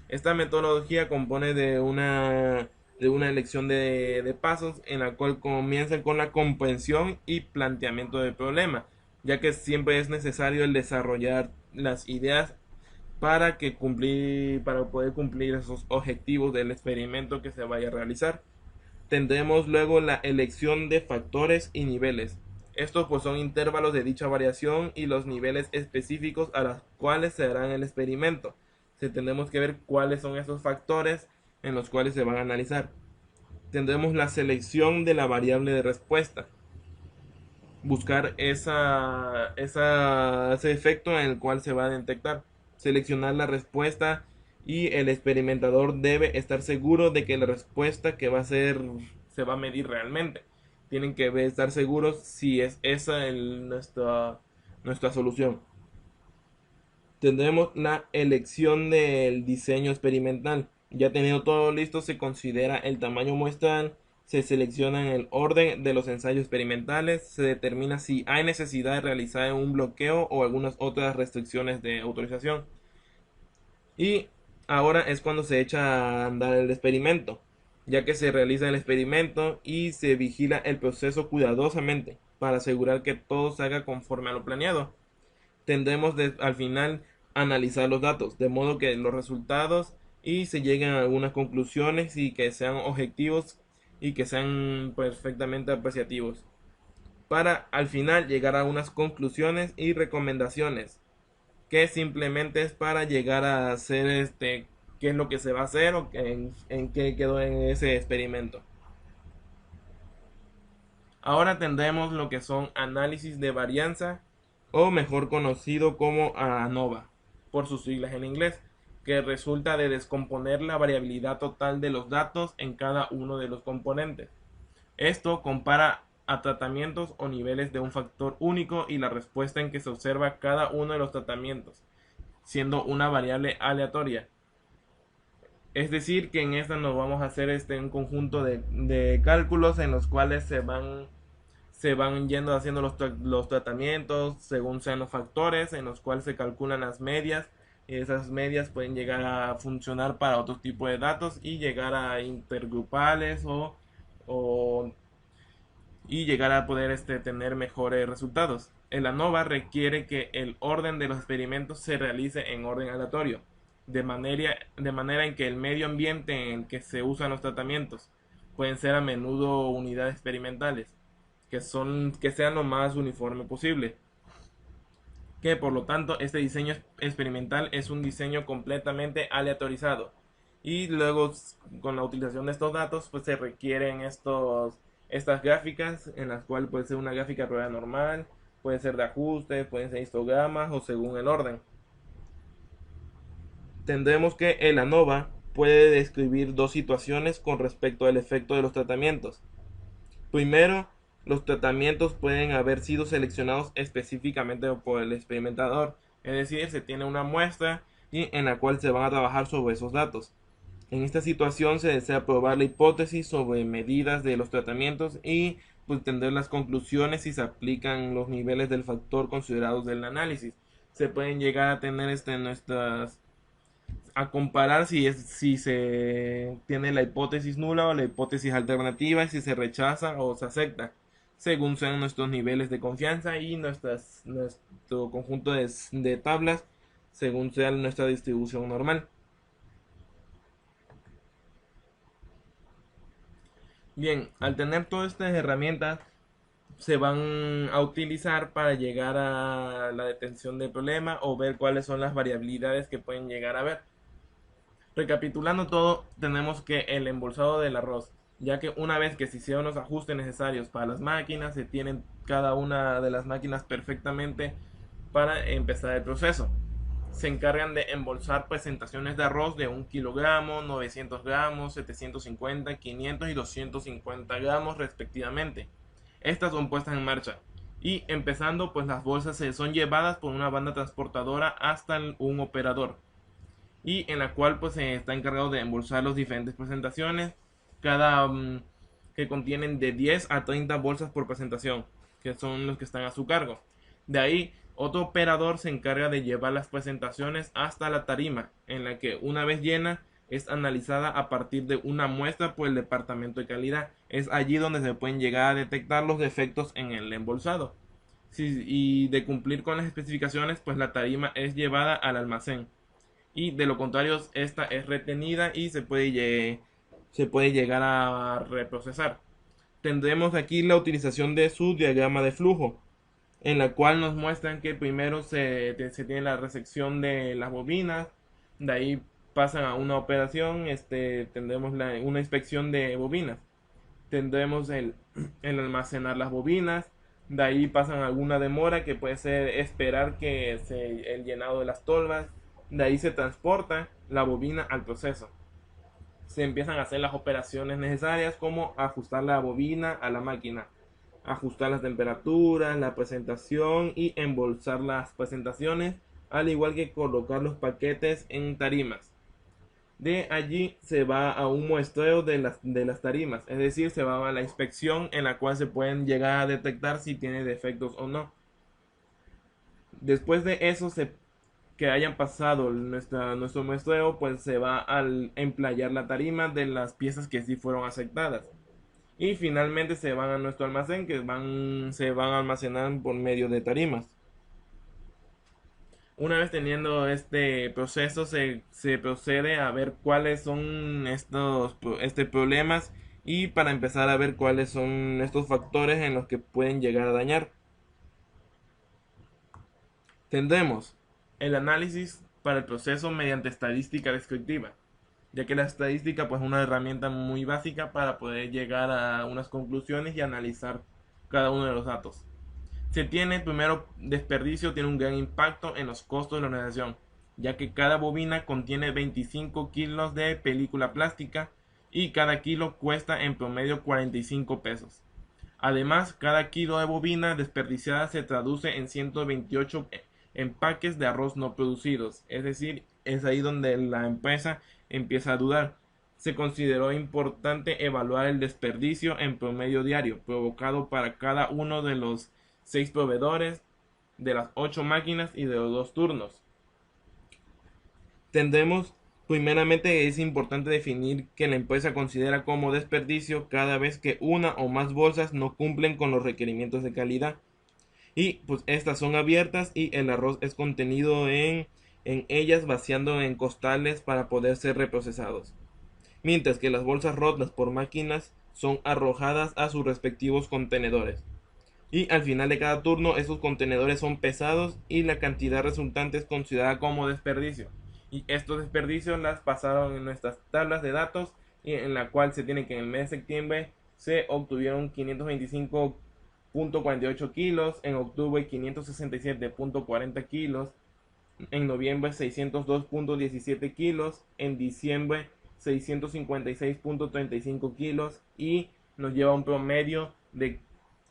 Esta metodología compone de una elección de pasos en la cual comienza con la comprensión y planteamiento del problema, ya que siempre es necesario el desarrollar las ideas para poder cumplir esos objetivos del experimento que se vaya a realizar. Tendremos luego la elección de factores y niveles. Estos pues son intervalos de dicha variación y los niveles específicos a los cuales se hará el experimento. Tendremos que ver cuáles son esos factores en los cuales se van a analizar. Tendremos la selección de la variable de respuesta. Buscar ese efecto en el cual se va a detectar. Seleccionar la respuesta y el experimentador debe estar seguro de que la respuesta que va a hacer se va a medir realmente. Tienen que estar seguros si es esa nuestra solución. Tendremos la elección del diseño experimental. Ya teniendo todo listo, se considera el tamaño muestral, se selecciona en el orden de los ensayos experimentales, se determina si hay necesidad de realizar un bloqueo o algunas otras restricciones de autorización. Y ahora es cuando se echa a andar el experimento, ya que se realiza el experimento y se vigila el proceso cuidadosamente para asegurar que todo se haga conforme a lo planeado. Tendremos al final analizar los datos, de modo que los resultados y se lleguen a algunas conclusiones y que sean objetivos y que sean perfectamente apreciativos, para al final llegar a unas conclusiones y recomendaciones que simplemente es para llegar a hacer qué es lo que se va a hacer o en qué quedó en ese experimento. Ahora tendremos lo que son análisis de varianza, o mejor conocido como ANOVA por sus siglas en inglés, que resulta de descomponer la variabilidad total de los datos en cada uno de los componentes. Esto compara a tratamientos o niveles de un factor único y la respuesta en que se observa cada uno de los tratamientos, siendo una variable aleatoria. Es decir, que en esta nos vamos a hacer un conjunto de cálculos en los cuales se van yendo haciendo los tratamientos según sean los factores, en los cuales se calculan las medias, y esas medias pueden llegar a funcionar para otro tipo de datos y llegar a intergrupales y llegar a poder tener mejores resultados. El ANOVA requiere que el orden de los experimentos se realice en orden aleatorio, de manera en que el medio ambiente en el que se usan los tratamientos pueden ser a menudo unidades experimentales, que sean lo más uniforme posible. que por lo tanto este diseño experimental es un diseño completamente aleatorizado. Y luego con la utilización de estos datos pues se requieren estas gráficas, en las cuales puede ser una gráfica de prueba normal, puede ser de ajuste, pueden ser histogramas o según el orden. Tendremos que el ANOVA puede describir dos situaciones con respecto al efecto de los tratamientos. Primero, los tratamientos pueden haber sido seleccionados específicamente por el experimentador, es decir, se tiene una muestra y en la cual se van a trabajar sobre esos datos. En esta situación se desea probar la hipótesis sobre medidas de los tratamientos y pues entender las conclusiones si se aplican los niveles del factor considerados del análisis. Se pueden llegar a tener a comparar si se tiene la hipótesis nula o la hipótesis alternativa, y si se rechaza o se acepta, según sean nuestros niveles de confianza y nuestro conjunto de tablas, según sea nuestra distribución normal. Bien, al tener todas estas herramientas, se van a utilizar para llegar a la detección del problema o ver cuáles son las variabilidades que pueden llegar a ver. Recapitulando todo, tenemos que el embolsado del arroz, ya que una vez que se hicieron los ajustes necesarios para las máquinas, se tienen cada una de las máquinas perfectamente para empezar el proceso. Se encargan de embolsar presentaciones de arroz de 1 kilogramo, 900 gramos, 750, 500 y 250 gramos respectivamente. Estas son puestas en marcha. Y empezando, pues las bolsas son llevadas por una banda transportadora hasta un operador, y en la cual pues se está encargado de embolsar las diferentes presentaciones, que contienen de 10 a 30 bolsas por presentación, que son los que están a su cargo. De ahí, otro operador se encarga de llevar las presentaciones hasta la tarima, en la que una vez llena es analizada a partir de una muestra por el departamento de calidad. Es allí donde se pueden llegar a detectar los defectos en el embolsado. Y de cumplir con las especificaciones, pues la tarima es llevada al almacén, y de lo contrario esta es retenida y se puede llegar a reprocesar. Tendremos aquí la utilización de su diagrama de flujo, en la cual nos muestran que primero se tiene la resección de las bobinas, de ahí pasan a una operación, tendremos una inspección de bobinas, tendremos el almacenar las bobinas, de ahí pasan alguna demora que puede ser esperar que el llenado de las tolvas, de ahí se transporta la bobina al proceso. Se empiezan a hacer las operaciones necesarias como ajustar la bobina a la máquina, ajustar las temperaturas, la presentación y embolsar las presentaciones, al igual que colocar los paquetes en tarimas. De allí se va a un muestreo de las tarimas, es decir, se va a la inspección en la cual se pueden llegar a detectar si tiene defectos o no. Después de eso, que hayan pasado nuestro muestreo, pues se va a emplayar la tarima de las piezas que sí fueron aceptadas. Y finalmente se van a nuestro almacén, se van a almacenar por medio de tarimas. Una vez teniendo este proceso, se procede a ver cuáles son estos problemas, y para empezar a ver cuáles son estos factores en los que pueden llegar a dañar. Tendremos el análisis para el proceso mediante estadística descriptiva, ya que la estadística pues es una herramienta muy básica para poder llegar a unas conclusiones y analizar cada uno de los datos. Se tiene primero desperdicio, tiene un gran impacto en los costos de la organización, ya que cada bobina contiene 25 kilos de película plástica y cada kilo cuesta en promedio 45 pesos. Además, cada kilo de bobina desperdiciada se traduce en 128 empaques de arroz no producidos, es decir, es ahí donde la empresa empieza a dudar. Se consideró importante evaluar el desperdicio en promedio diario provocado para cada uno de los 6 proveedores, de las 8 máquinas y de los 2 turnos. Tendremos, primeramente, es importante definir que la empresa considera como desperdicio cada vez que una o más bolsas no cumplen con los requerimientos de calidad. Y pues estas son abiertas y el arroz es contenido en ellas, vaciando en costales para poder ser reprocesados. Mientras que las bolsas rotas por máquinas son arrojadas a sus respectivos contenedores. Y al final de cada turno esos contenedores son pesados y la cantidad resultante es considerada como desperdicio. Y estos desperdicios las pasaron en nuestras tablas de datos, y en la cual se tiene que en el mes de septiembre se obtuvieron 525.48 kilos, en octubre 567.40 kilos, en noviembre 602.17 kilos, en diciembre 656.35 kilos, y nos lleva un promedio de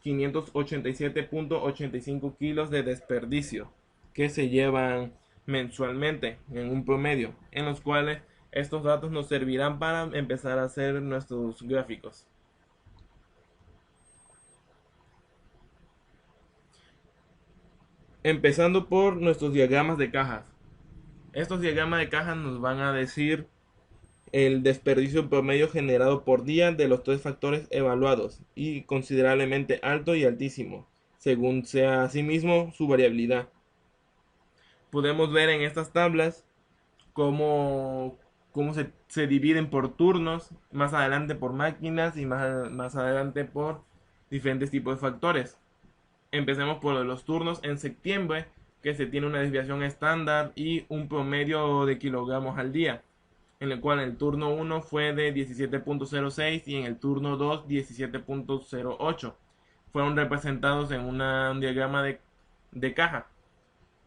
587.85 kilos de desperdicio que se llevan mensualmente en un promedio, en los cuales estos datos nos servirán para empezar a hacer nuestros gráficos. Empezando por nuestros diagramas de cajas. Estos diagramas de cajas nos van a decir el desperdicio promedio generado por día de los tres factores evaluados, y considerablemente alto y altísimo, según sea asimismo su variabilidad. Podemos ver en estas tablas cómo se dividen por turnos, más adelante por máquinas y más adelante por diferentes tipos de factores. Empecemos por los turnos en septiembre, que se tiene una desviación estándar y un promedio de kilogramos al día, en el cual el turno 1 fue de 17.06 y en el turno 2 17.08. Fueron representados en un diagrama de caja.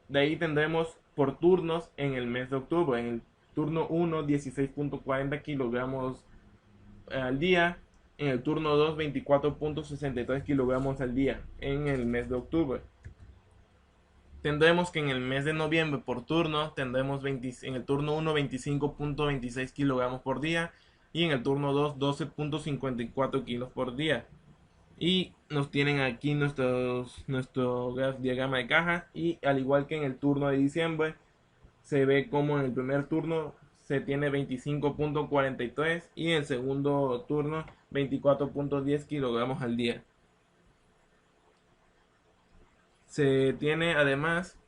De ahí tendremos por turnos en el mes de octubre. En el turno 1 16.40 kilogramos al día. En el turno 2 24.63 kilogramos al día en el mes de octubre. Tendremos que en el mes de noviembre por turno tendremos en el turno 1 25.26 kilogramos por día y en el turno 2 12.54 kilos por día. Y nos tienen aquí nuestro diagrama de caja, y al igual que en el turno de diciembre se ve como en el primer turno se tiene 25.43 y en el segundo turno 24.10 kilogramos al día. Se tiene además,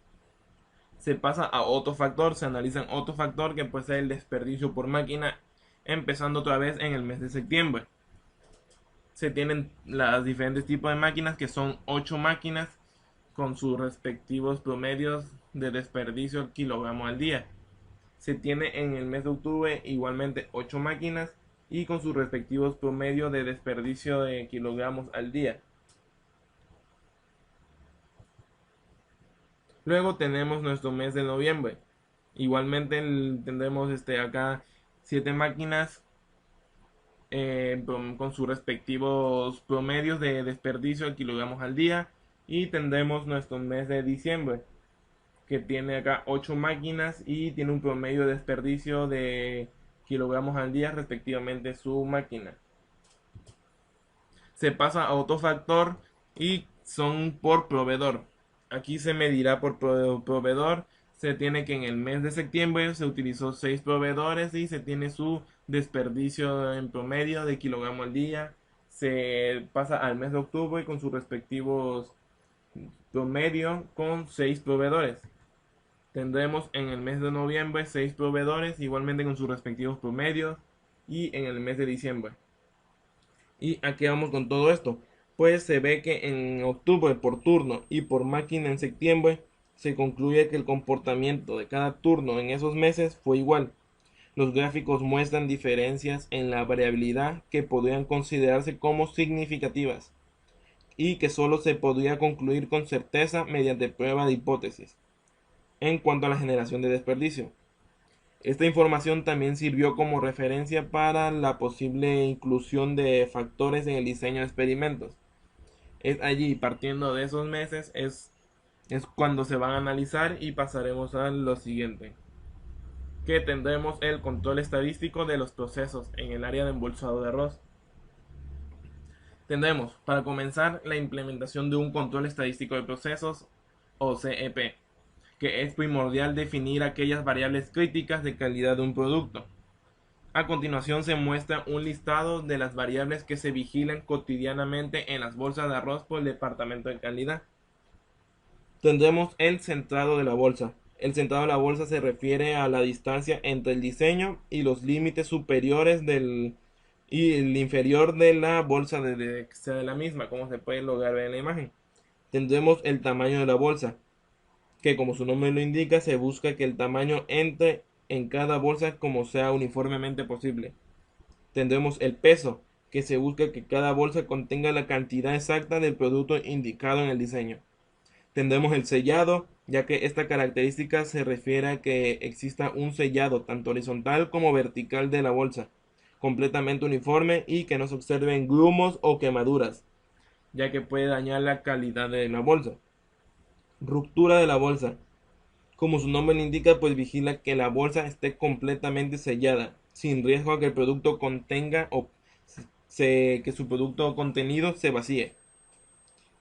se pasa a otro factor, se analiza en otro factor que puede ser el desperdicio por máquina, empezando otra vez en el mes de septiembre. Se tienen los diferentes tipos de máquinas, que son 8 máquinas con sus respectivos promedios de desperdicio al kilogramo al día. Se tiene en el mes de octubre igualmente 8 máquinas y con sus respectivos promedios de desperdicio de kilogramos al día. Luego tenemos nuestro mes de noviembre. Igualmente tendremos acá 7 máquinas con sus respectivos promedios de desperdicio de kilogramos al día. Y tendremos nuestro mes de diciembre, que tiene acá 8 máquinas y tiene un promedio de desperdicio de kilogramos al día respectivamente su máquina. Se pasa a otro factor y son por proveedor. Aquí se medirá por proveedor. Se tiene que en el mes de septiembre se utilizó 6 proveedores y se tiene su desperdicio en promedio de kilogramo al día. Se pasa al mes de octubre con sus respectivos promedio con 6 proveedores. Tendremos en el mes de noviembre 6 proveedores igualmente con sus respectivos promedios, y en el mes de diciembre. ¿Y a qué vamos con todo esto? Pues se ve que en octubre por turno y por máquina en septiembre se concluye que el comportamiento de cada turno en esos meses fue igual. Los gráficos muestran diferencias en la variabilidad que podrían considerarse como significativas y que solo se podría concluir con certeza mediante prueba de hipótesis en cuanto a la generación de desperdicio. Esta información también sirvió como referencia para la posible inclusión de factores en el diseño de experimentos. Es allí, partiendo de esos meses, es cuando se van a analizar, y pasaremos a lo siguiente, que tendremos el control estadístico de los procesos en el área de embolsado de arroz. Tendremos, para comenzar, la implementación de un control estadístico de procesos, o CEP, que es primordial definir aquellas variables críticas de calidad de un producto. A continuación se muestra un listado de las variables que se vigilan cotidianamente en las bolsas de arroz por el departamento de calidad. Tendremos el centrado de la bolsa. El centrado de la bolsa se refiere a la distancia entre el diseño y los límites superiores y el inferior de la bolsa de la misma, como se puede lograr ver en la imagen. tendremos el tamaño de la bolsa, que como su nombre lo indica, se busca que el tamaño entre en cada bolsa como sea uniformemente posible. Tendremos el peso, que se busca que cada bolsa contenga la cantidad exacta del producto indicado en el diseño. Tendremos el sellado, ya que esta característica se refiere a que exista un sellado tanto horizontal como vertical de la bolsa, completamente uniforme y que no se observen grumos o quemaduras, ya que puede dañar la calidad de la bolsa. Ruptura de la bolsa. Como su nombre le indica, pues vigila que la bolsa esté completamente sellada, sin riesgo a que el producto contenga o que su producto contenido se vacíe.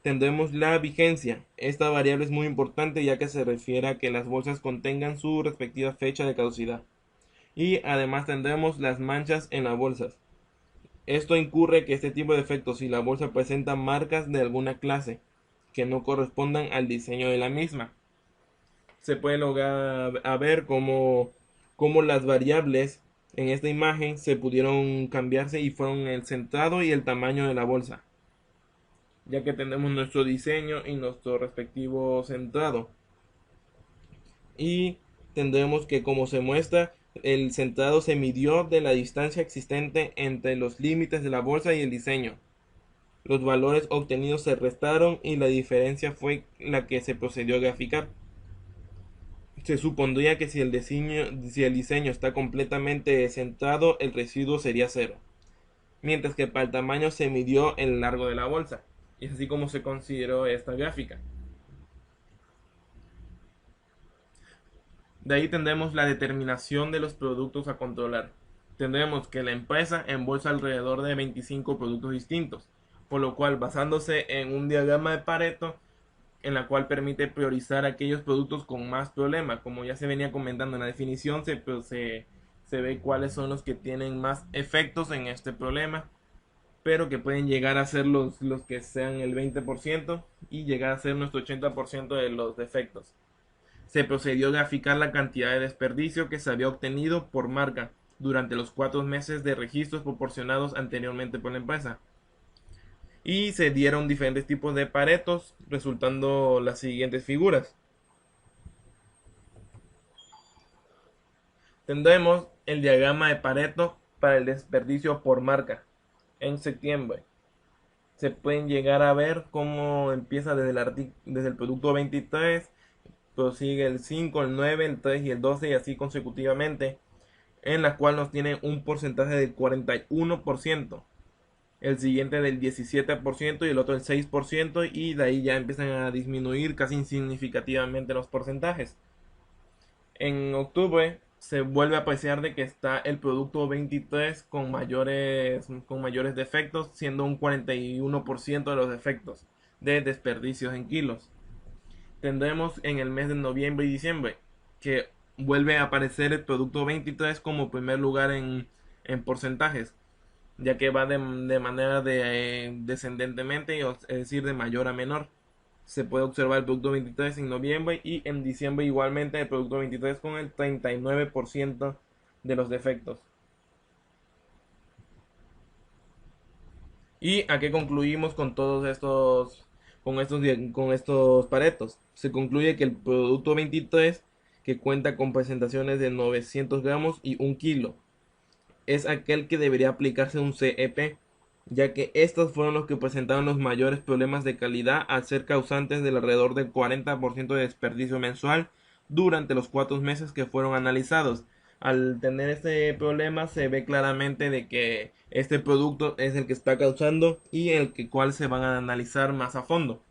Tendremos la vigencia. Esta variable es muy importante ya que se refiere a que las bolsas contengan su respectiva fecha de caducidad. Y además tendremos las manchas en las bolsas. Esto incurre que este tipo de efectos si la bolsa presenta marcas de alguna clase que no correspondan al diseño de la misma. Se puede lograr a ver cómo las variables en esta imagen se pudieron cambiarse y fueron el centrado y el tamaño de la bolsa, ya que tenemos nuestro diseño y nuestro respectivo centrado. Y tendremos que, como se muestra, el centrado se midió de la distancia existente entre los límites de la bolsa y el diseño. Los valores obtenidos se restaron y la diferencia fue la que se procedió a graficar. Se supondría que si el diseño está completamente centrado, el residuo sería cero, mientras que para el tamaño se midió el largo de la bolsa. Y es así como se consideró esta gráfica. De ahí tendremos la determinación de los productos a controlar. Tendremos que la empresa embolsa alrededor de 25 productos distintos, por lo cual, basándose en un diagrama de Pareto, en la cual permite priorizar aquellos productos con más problemas. Como ya se venía comentando en la definición, se ve cuáles son los que tienen más efectos en este problema, pero que pueden llegar a ser los que sean el 20% y llegar a ser nuestro 80% de los defectos. Se procedió a graficar la cantidad de desperdicio que se había obtenido por marca durante los 4 meses de registros proporcionados anteriormente por la empresa. Y se dieron diferentes tipos de paretos, resultando las siguientes figuras. Tendremos el diagrama de Pareto para el desperdicio por marca. En septiembre se pueden llegar a ver cómo empieza desde el producto 23, prosigue el 5, el 9, el 3 y el 12 y así consecutivamente, en la cual nos tiene un porcentaje del 41%, el siguiente del 17% y el otro del 6%, y de ahí ya empiezan a disminuir casi insignificativamente los porcentajes. En octubre se vuelve a apreciar de que está el producto 23 con mayores defectos, siendo un 41% de los defectos de desperdicios en kilos. Tendremos en el mes de noviembre y diciembre que vuelve a aparecer el producto 23 como primer lugar en porcentajes, ya que va de manera descendentemente, es decir, de mayor a menor. Se puede observar el producto 23 en noviembre y en diciembre igualmente el producto 23 con el 39% de los defectos. ¿Y a qué concluimos con todos con estos paretos? Se concluye que el producto 23, que cuenta con presentaciones de 900 gramos y 1 kilo, es aquel que debería aplicarse un CEP, ya que estos fueron los que presentaron los mayores problemas de calidad al ser causantes del alrededor del 40% de desperdicio mensual durante los 4 meses que fueron analizados. Al tener este problema se ve claramente de que este producto es el que está causando y cual se van a analizar más a fondo.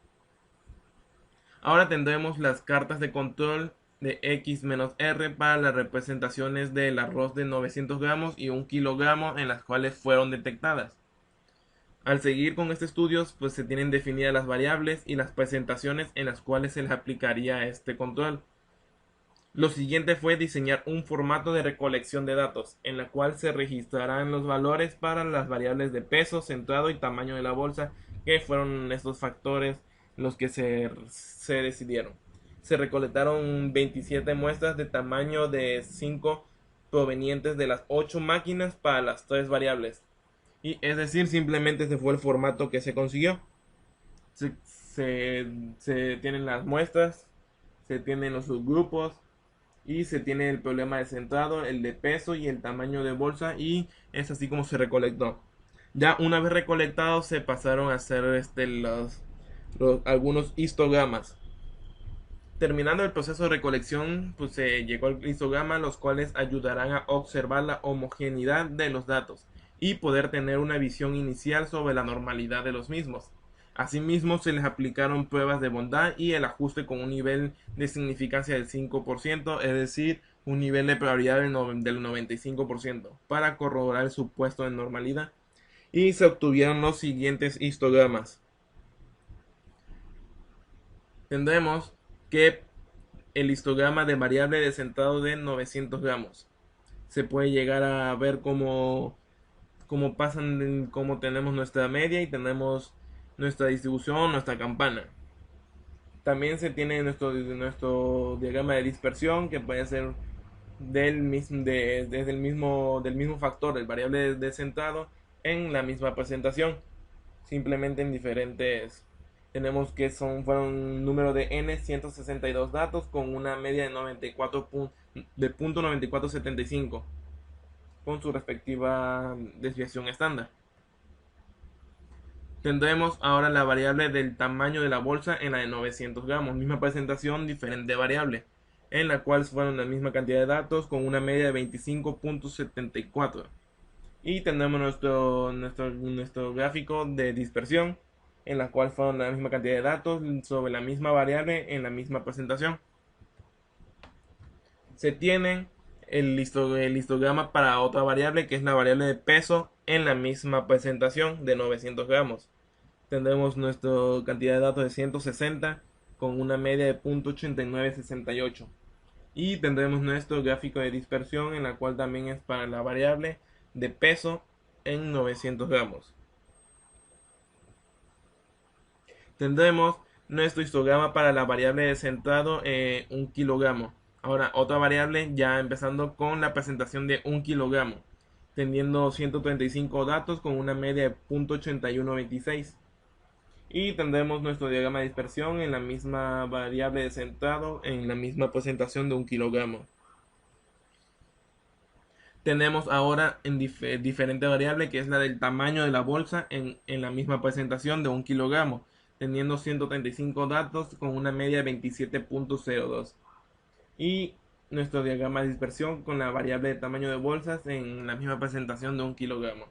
Ahora tendremos las cartas de control de X-R para las representaciones del arroz de 900 gramos y 1 kilogramo en las cuales fueron detectadas. Al seguir con este estudio, pues se tienen definidas las variables y las presentaciones en las cuales se les aplicaría este control. Lo siguiente fue diseñar un formato de recolección de datos, en la cual se registrarán los valores para las variables de peso, centrado y tamaño de la bolsa, que fueron estos factores los que se decidieron. Se recolectaron 27 muestras de tamaño de 5 provenientes de las 8 máquinas para las 3 variables. Y es decir, simplemente ese fue el formato que se consiguió. se tienen las muestras, se tienen los subgrupos y se tiene el problema de centrado, el de peso y el tamaño de bolsa, y es así como se recolectó. Ya una vez recolectados se pasaron a hacer algunos histogramas. Terminando el proceso de recolección, pues se llegó al histograma, los cuales ayudarán a observar la homogeneidad de los datos y poder tener una visión inicial sobre la normalidad de los mismos. Asimismo, se les aplicaron pruebas de bondad y el ajuste con un nivel de significancia del 5%, es decir, un nivel de probabilidad del 95%, para corroborar el supuesto de normalidad. Y se obtuvieron los siguientes histogramas. Tendremos que el histograma de variable de centrado de 900 gramos. Se puede llegar a ver cómo cómo tenemos nuestra media y tenemos nuestra distribución, nuestra campana. También se tiene nuestro diagrama de dispersión, que puede ser del mismo factor, el variable de centrado, en la misma presentación, simplemente en diferentes. Tenemos que fueron un número de n 162 datos con una media de 94 de punto 9475 con su respectiva desviación estándar. Tendremos ahora la variable del tamaño de la bolsa en la de 900 gramos, misma presentación, diferente variable, en la cual fueron la misma cantidad de datos con una media de 25.74. Y tendremos nuestro gráfico de dispersión, en la cual fueron la misma cantidad de datos sobre la misma variable en la misma presentación. Se tiene el histograma para otra variable, que es la variable de peso, en la misma presentación de 900 gramos. Tendremos nuestra cantidad de datos de 160 con una media de 0.8968. Y tendremos nuestro gráfico de dispersión, en la cual también es para la variable de peso en 900 gramos. Tendremos nuestro histograma para la variable de centrado 1 kilogramo. Ahora, otra variable, ya empezando con la presentación de 1 kilogramo, teniendo 135 datos con una media de 0.8126. Y tendremos nuestro diagrama de dispersión en la misma variable de centrado, en la misma presentación de 1 kilogramo. Tenemos ahora en diferente variable, que es la del tamaño de la bolsa en la misma presentación de 1 kilogramo, teniendo 135 datos con una media de 27.02. Y nuestro diagrama de dispersión con la variable de tamaño de bolsas en la misma presentación de 1 kilogramo,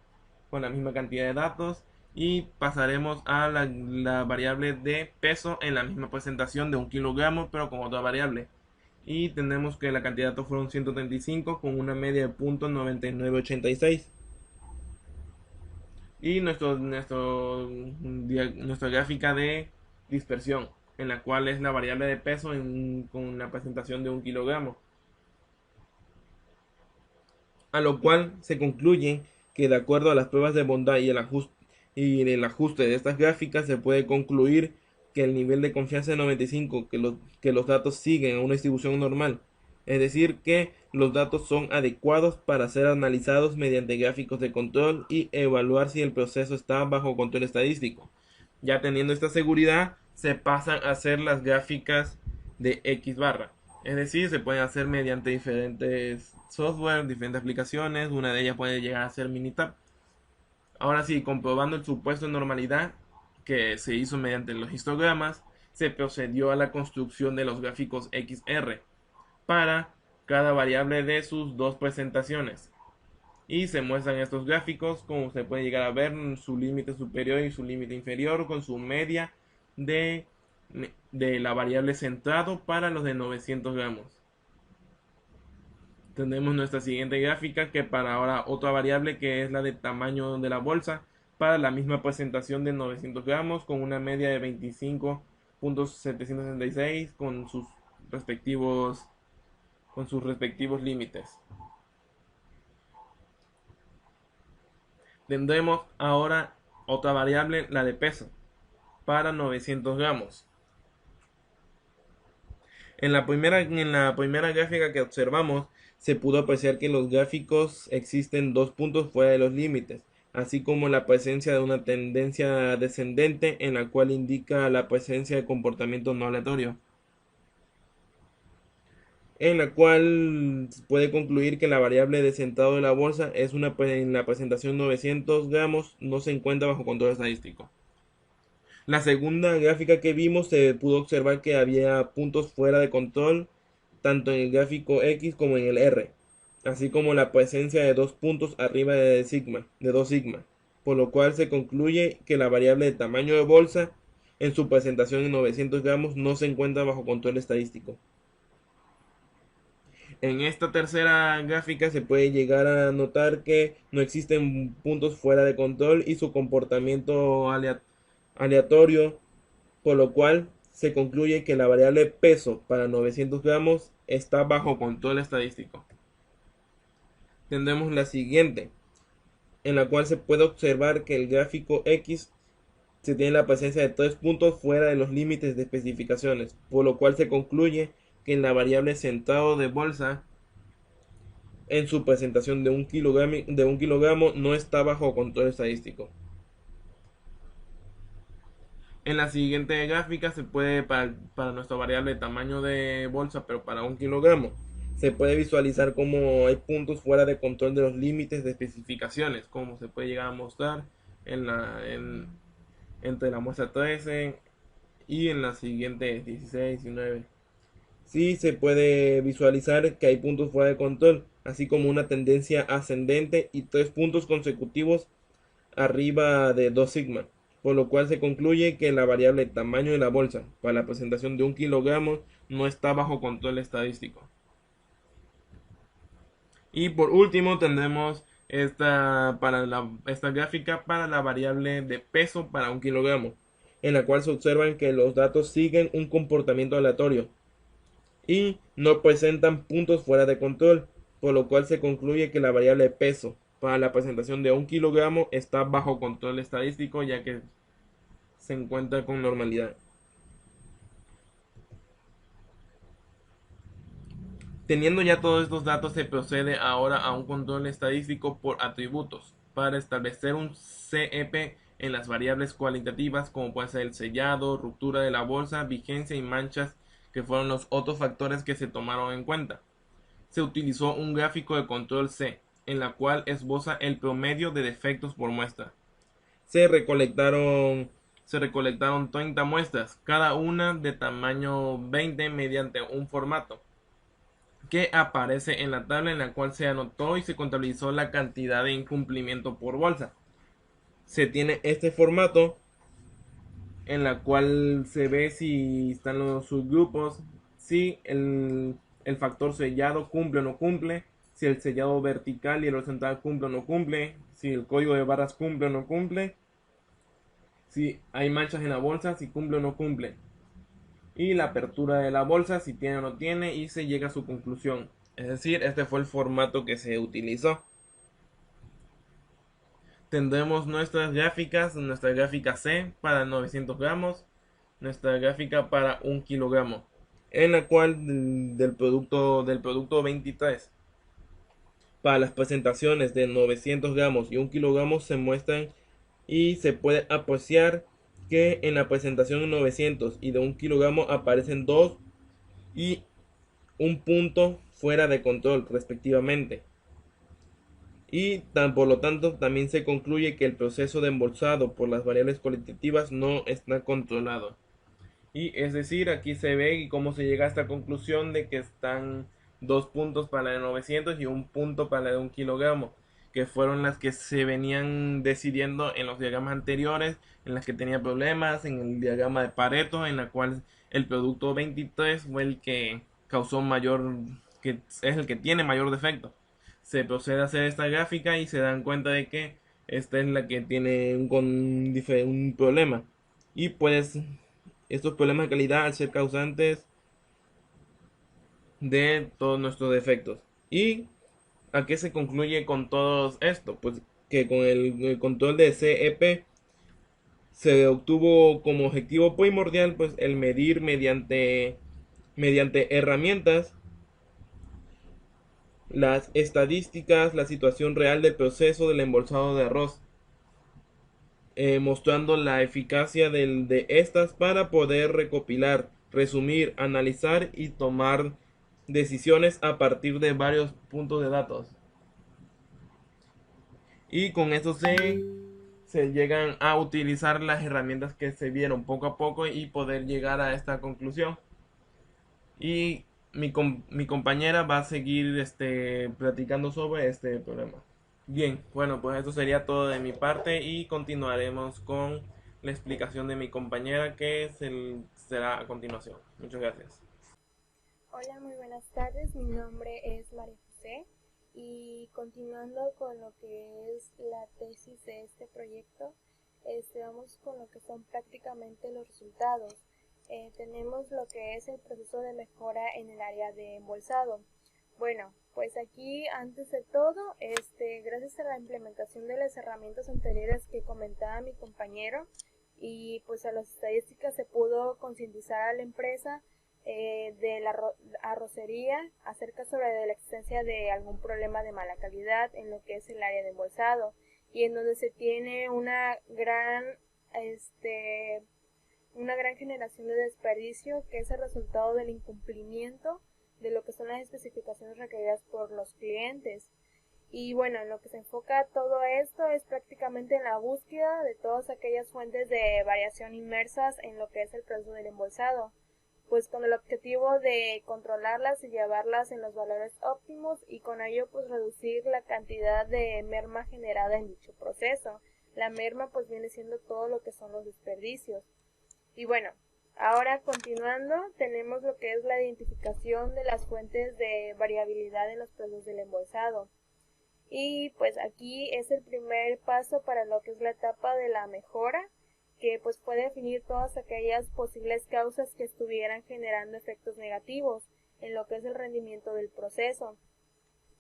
con la misma cantidad de datos. Y pasaremos a la variable de peso en la misma presentación de 1 kilogramo, pero con otra variable. Y tenemos que la cantidad de datos fueron 135 con una media de 0.9986. Y nuestra gráfica de dispersión, en la cual es la variable de peso con la presentación de 1 kilogramo. A lo cual se concluye que, de acuerdo a las pruebas de bondad y el ajuste de estas gráficas, se puede concluir que el nivel de confianza de 95, que los datos siguen a una distribución normal, es decir, que los datos son adecuados para ser analizados mediante gráficos de control y evaluar si el proceso está bajo control estadístico. Ya teniendo esta seguridad, se pasan a hacer las gráficas de X barra. Es decir, se pueden hacer mediante diferentes software, diferentes aplicaciones. Una de ellas puede llegar a ser Minitab. Ahora sí, comprobando el supuesto de normalidad que se hizo mediante los histogramas, se procedió a la construcción de los gráficos XR para cada variable de sus dos presentaciones. Y se muestran estos gráficos, como se puede llegar a ver, su límite superior y su límite inferior, con su media de la variable centrado para los de 900 gramos. Tenemos nuestra siguiente gráfica, que para ahora otra variable, que es la de tamaño de la bolsa para la misma presentación de 900 gramos, con una media de 25.766 con sus respectivos límites. Tendremos ahora otra variable, la de peso, para 900 gramos. En la primera gráfica que observamos, se pudo apreciar que en los gráficos existen dos puntos fuera de los límites, así como la presencia de una tendencia descendente en la cual indica la presencia de comportamiento no aleatorio, en la cual puede concluir que la variable de centrado de la bolsa es en la presentación 900 gramos no se encuentra bajo control estadístico. La segunda gráfica que vimos se pudo observar que había puntos fuera de control tanto en el gráfico X como en el R, así como la presencia de dos puntos arriba de 2 sigma, por lo cual se concluye que la variable de tamaño de bolsa en su presentación en 900 gramos no se encuentra bajo control estadístico. En esta tercera gráfica se puede llegar a notar que no existen puntos fuera de control y su comportamiento aleatorio, por lo cual se concluye que la variable peso para 900 gramos está bajo control estadístico. Tendremos la siguiente, en la cual se puede observar que el gráfico X se tiene la presencia de 3 puntos fuera de los límites de especificaciones, por lo cual se concluye que en la variable centrado de bolsa en su presentación de un kilogramo no está bajo control estadístico. En la siguiente gráfica se puede, para nuestra variable de tamaño de bolsa, pero para 1 kilogramo, se puede visualizar cómo hay puntos fuera de control de los límites de especificaciones, como se puede llegar a mostrar entre la muestra 13 y en la siguiente 16, 19. Sí se puede visualizar que hay puntos fuera de control, así como una tendencia ascendente y 3 puntos consecutivos arriba de 2 sigma, por lo cual se concluye que la variable tamaño de la bolsa para la presentación de 1 kilogramo no está bajo control estadístico. Y por último tendremos esta gráfica para la variable de peso para 1 kilogramo, en la cual se observan que los datos siguen un comportamiento aleatorio y no presentan puntos fuera de control, por lo cual se concluye que la variable de peso para la presentación de 1 kilogramo está bajo control estadístico, ya que se encuentra con normalidad. Teniendo ya todos estos datos, se procede ahora a un control estadístico por atributos para establecer un CEP en las variables cualitativas, como puede ser el sellado, ruptura de la bolsa, vigencia y manchas, que fueron los otros factores que se tomaron en cuenta. Se utilizó un gráfico de control C, en la cual esboza el promedio de defectos por muestra. Se recolectaron 30 muestras, cada una de tamaño 20 mediante un formato que aparece en la tabla, en la cual se anotó y se contabilizó la cantidad de incumplimiento por bolsa. Se tiene este formato en la cual se ve si están los subgrupos, si el factor sellado cumple o no cumple, si el sellado vertical y el horizontal cumple o no cumple, si el código de barras cumple o no cumple, si hay manchas en la bolsa, si cumple o no cumple, y la apertura de la bolsa, si tiene o no tiene, y se llega a su conclusión. Es decir, este fue el formato que se utilizó. Tendremos nuestra gráfica C para 900 gramos, nuestra gráfica para 1 kilogramo, en la cual del producto 23 para las presentaciones de 900 gramos y 1 kilogramo se muestran y se puede apreciar que en la presentación de 900 y de 1 kilogramo aparecen 2 y un punto fuera de control respectivamente. Y por lo tanto también se concluye que el proceso de embolsado por las variables cualitativas no está controlado. Y es decir, aquí se ve cómo se llega a esta conclusión de que están 2 puntos para la de 900 y un punto para la de 1 kilogramo, que fueron las que se venían decidiendo en los diagramas anteriores, en las que tenía problemas, en el diagrama de Pareto, en la cual el producto 23 fue el que causó que es el que tiene mayor defecto. Se procede a hacer esta gráfica y se dan cuenta de que esta es la que tiene un problema. Y pues estos problemas de calidad al ser causantes de todos nuestros defectos. ¿Y a qué se concluye con todo esto? Pues que con el control de CEP se obtuvo como objetivo primordial pues el medir mediante herramientas las estadísticas, la situación real del proceso del embolsado de arroz, mostrando la eficacia de estas para poder recopilar, resumir, analizar y tomar decisiones a partir de varios puntos de datos. Y con eso se llegan a utilizar las herramientas que se vieron poco a poco y poder llegar a esta conclusión. Y mi compañera va a seguir platicando sobre este problema. Bien, bueno, pues eso sería todo de mi parte y continuaremos con la explicación de mi compañera será a continuación. Muchas gracias. Hola, muy buenas tardes. Mi nombre es María José y continuando con lo que es la tesis de este proyecto, vamos con lo que son prácticamente los resultados. Tenemos lo que es el proceso de mejora en el área de embolsado. Bueno, pues aquí antes de todo, gracias a la implementación de las herramientas anteriores que comentaba mi compañero y pues a las estadísticas se pudo concientizar a la empresa de la arrocería acerca sobre la existencia de algún problema de mala calidad en lo que es el área de embolsado y en donde se tiene una gran generación de desperdicio que es el resultado del incumplimiento de lo que son las especificaciones requeridas por los clientes. Y bueno, en lo que se enfoca todo esto es prácticamente en la búsqueda de todas aquellas fuentes de variación inmersas en lo que es el proceso del embolsado, pues con el objetivo de controlarlas y llevarlas en los valores óptimos y con ello pues reducir la cantidad de merma generada en dicho proceso. La merma pues viene siendo todo lo que son los desperdicios. Y bueno, ahora continuando tenemos lo que es la identificación de las fuentes de variabilidad en los procesos del embolsado. Y pues aquí es el primer paso para lo que es la etapa de la mejora, que pues puede definir todas aquellas posibles causas que estuvieran generando efectos negativos en lo que es el rendimiento del proceso,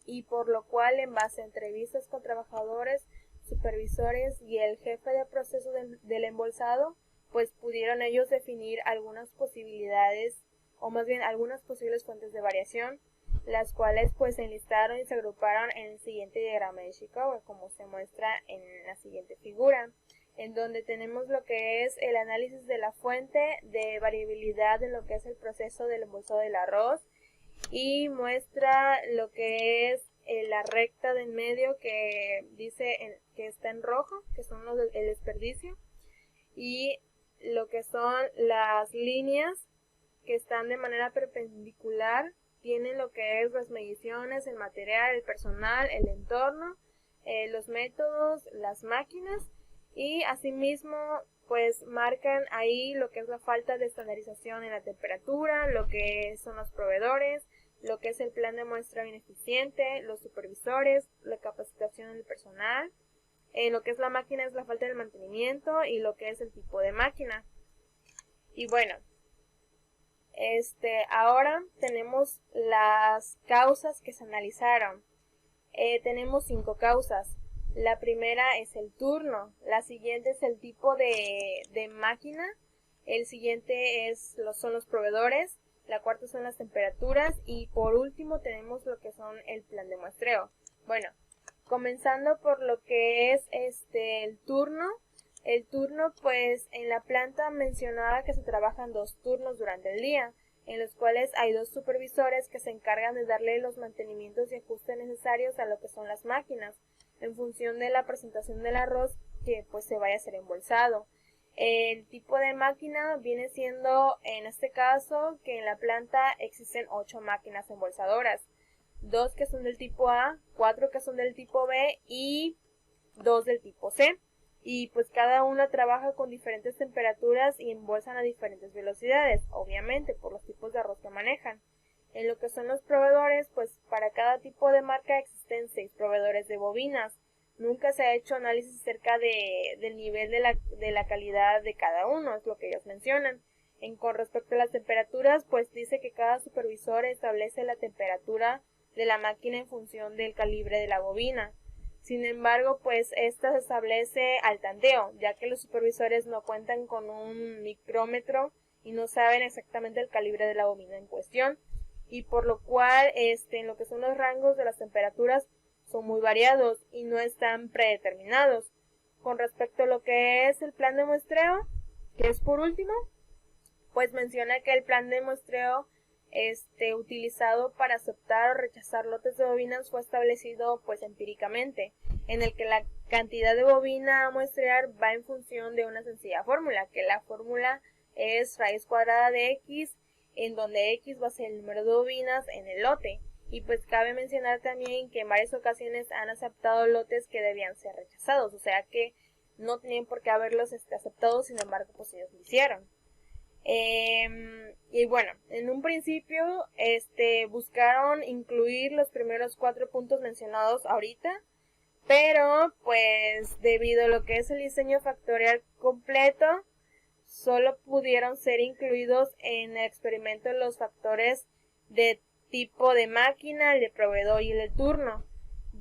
y por lo cual en base a entrevistas con trabajadores, supervisores y el jefe de proceso del embolsado, pues pudieron ellos definir algunas posibilidades o más bien algunas posibles fuentes de variación, las cuales pues se enlistaron y se agruparon en el siguiente diagrama de Chicago, como se muestra en la siguiente figura, en donde tenemos lo que es el análisis de la fuente de variabilidad en lo que es el proceso del embolsado del arroz, y muestra lo que es la recta del medio que dice que está en rojo, que son los del desperdicio, y lo que son las líneas que están de manera perpendicular tienen lo que es las mediciones, el material, el personal, el entorno, los métodos, las máquinas, y asimismo pues marcan ahí lo que es la falta de estandarización en la temperatura, lo que son los proveedores, lo que es el plan de muestreo ineficiente, los supervisores, la capacitación del personal, lo que es la máquina es la falta de mantenimiento y lo que es el tipo de máquina. Y bueno, ahora tenemos las causas que se analizaron. Tenemos 5 causas. La primera es el turno, la siguiente es el tipo de máquina, el siguiente son los proveedores, la cuarta son las temperaturas y por último tenemos lo que son el plan de muestreo. Bueno, comenzando por lo que es el turno. El turno, pues en la planta mencionaba que se trabajan 2 turnos durante el día, en los cuales hay 2 supervisores que se encargan de darle los mantenimientos y ajustes necesarios a lo que son las máquinas, en función de la presentación del arroz que pues se vaya a ser embolsado. El tipo de máquina viene siendo, en este caso, que en la planta existen 8 máquinas embolsadoras, 2 que son del tipo A, 4 que son del tipo B y 2 del tipo C. Y pues cada una trabaja con diferentes temperaturas y embolsan a diferentes velocidades, obviamente por los tipos de arroz que manejan. En lo que son los proveedores, pues para cada tipo de marca existen 6 proveedores de bobinas. Nunca se ha hecho análisis acerca del nivel de la calidad de cada uno, es lo que ellos mencionan. Con respecto a las temperaturas, pues dice que cada supervisor establece la temperatura de la máquina en función del calibre de la bobina. Sin embargo, pues esta se establece al tanteo, ya que los supervisores no cuentan con un micrómetro y no saben exactamente el calibre de la bobina en cuestión, y por lo cual en lo que son los rangos de las temperaturas son muy variados y no están predeterminados. con respecto a lo que es el plan de muestreo, que es por último, pues menciona que el plan de muestreo utilizado para aceptar o rechazar lotes de bovinas fue establecido pues empíricamente, en el que la cantidad de bovina a muestrear va en función de una sencilla fórmula, que la fórmula es raíz cuadrada de x, en donde x va a ser el número de bovinas en el lote. Y pues cabe mencionar también que en varias ocasiones han aceptado lotes que debían ser rechazados, o sea que no tenían por qué haberlos aceptado, sin embargo pues ellos lo hicieron. Y bueno, en un principio buscaron incluir los primeros 4 puntos mencionados ahorita, pero pues debido a lo que es el diseño factorial completo, solo pudieron ser incluidos en el experimento los factores de tipo de máquina, el de proveedor y el de turno,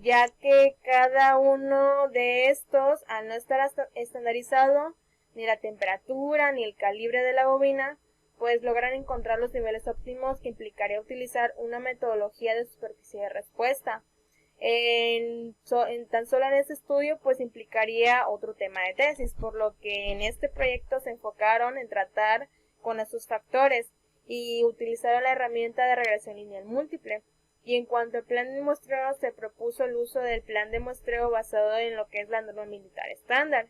ya que cada uno de estos, al no estar estandarizado, ni la temperatura, ni el calibre de la bobina, pues logran encontrar los niveles óptimos, que implicaría utilizar una metodología de superficie de respuesta. Tan solo en este estudio pues implicaría otro tema de tesis, por lo que en este proyecto se enfocaron en tratar con estos factores y utilizaron la herramienta de regresión lineal múltiple. Y en cuanto al plan de muestreo, se propuso el uso del plan de muestreo basado en lo que es la norma militar estándar.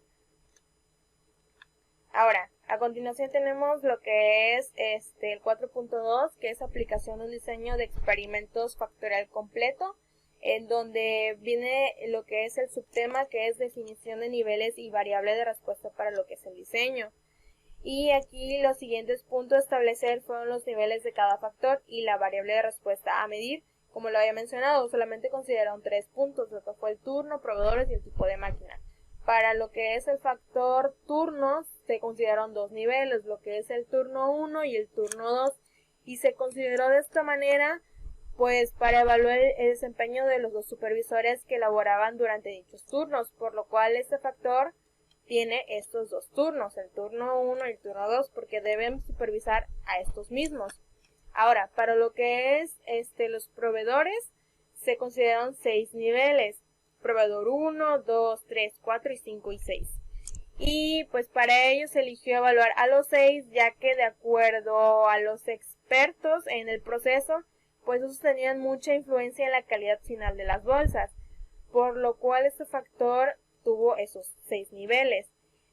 Ahora, a continuación tenemos lo que es el 4.2, que es aplicación de un diseño de experimentos factorial completo, en donde viene lo que es el subtema, que es definición de niveles y variable de respuesta para lo que es el diseño. Y aquí los siguientes puntos a establecer fueron los niveles de cada factor y la variable de respuesta a medir. Como lo había mencionado, solamente consideraron 3 puntos, lo que fue el turno, proveedores y el tipo de máquina. Para lo que es el factor turno, se consideraron 2 niveles, lo que es el turno 1 y el turno 2, y se consideró de esta manera pues para evaluar el desempeño de los 2 supervisores que elaboraban durante dichos turnos, por lo cual este factor tiene estos 2 turnos, el turno 1 y el turno 2, porque deben supervisar a estos mismos. Ahora, para lo que es los proveedores, se consideran 6 niveles, proveedor 1, 2, 3, 4 y 5 y 6. Y pues para ello se eligió evaluar a los 6, ya que de acuerdo a los expertos en el proceso, pues esos tenían mucha influencia en la calidad final de las bolsas, por lo cual este factor tuvo esos 6 niveles.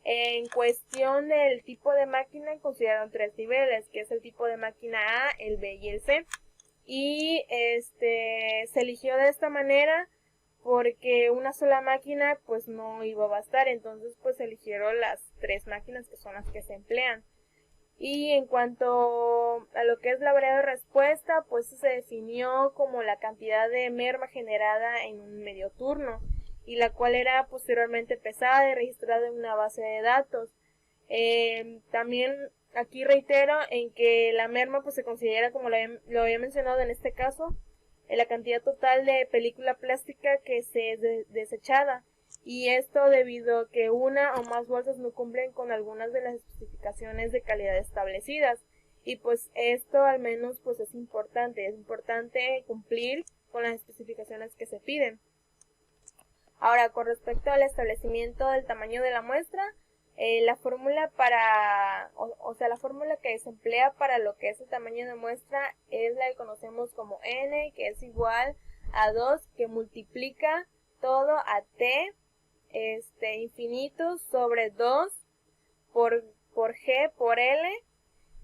En cuestión del tipo de máquina, consideraron 3 niveles, que es el tipo de máquina A, el B y el C. Y se eligió de esta manera porque una sola máquina pues no iba a bastar, entonces pues se eligieron las 3 máquinas que son las que se emplean. Y en cuanto a lo que es la variable de respuesta, pues se definió como la cantidad de merma generada en un medio turno, y la cual era posteriormente pesada y registrada en una base de datos. También aquí reitero en que la merma pues se considera, como lo había mencionado en este caso, la cantidad total de película plástica que se es desechada, y esto debido a que una o más bolsas no cumplen con algunas de las especificaciones de calidad establecidas, y pues esto al menos pues es importante cumplir con las especificaciones que se piden. Ahora, con respecto al establecimiento del tamaño de la muestra, la fórmula la fórmula que se emplea para lo que es el tamaño de muestra es la que conocemos como n, que es igual a 2, que multiplica todo a t infinito sobre 2 por g por l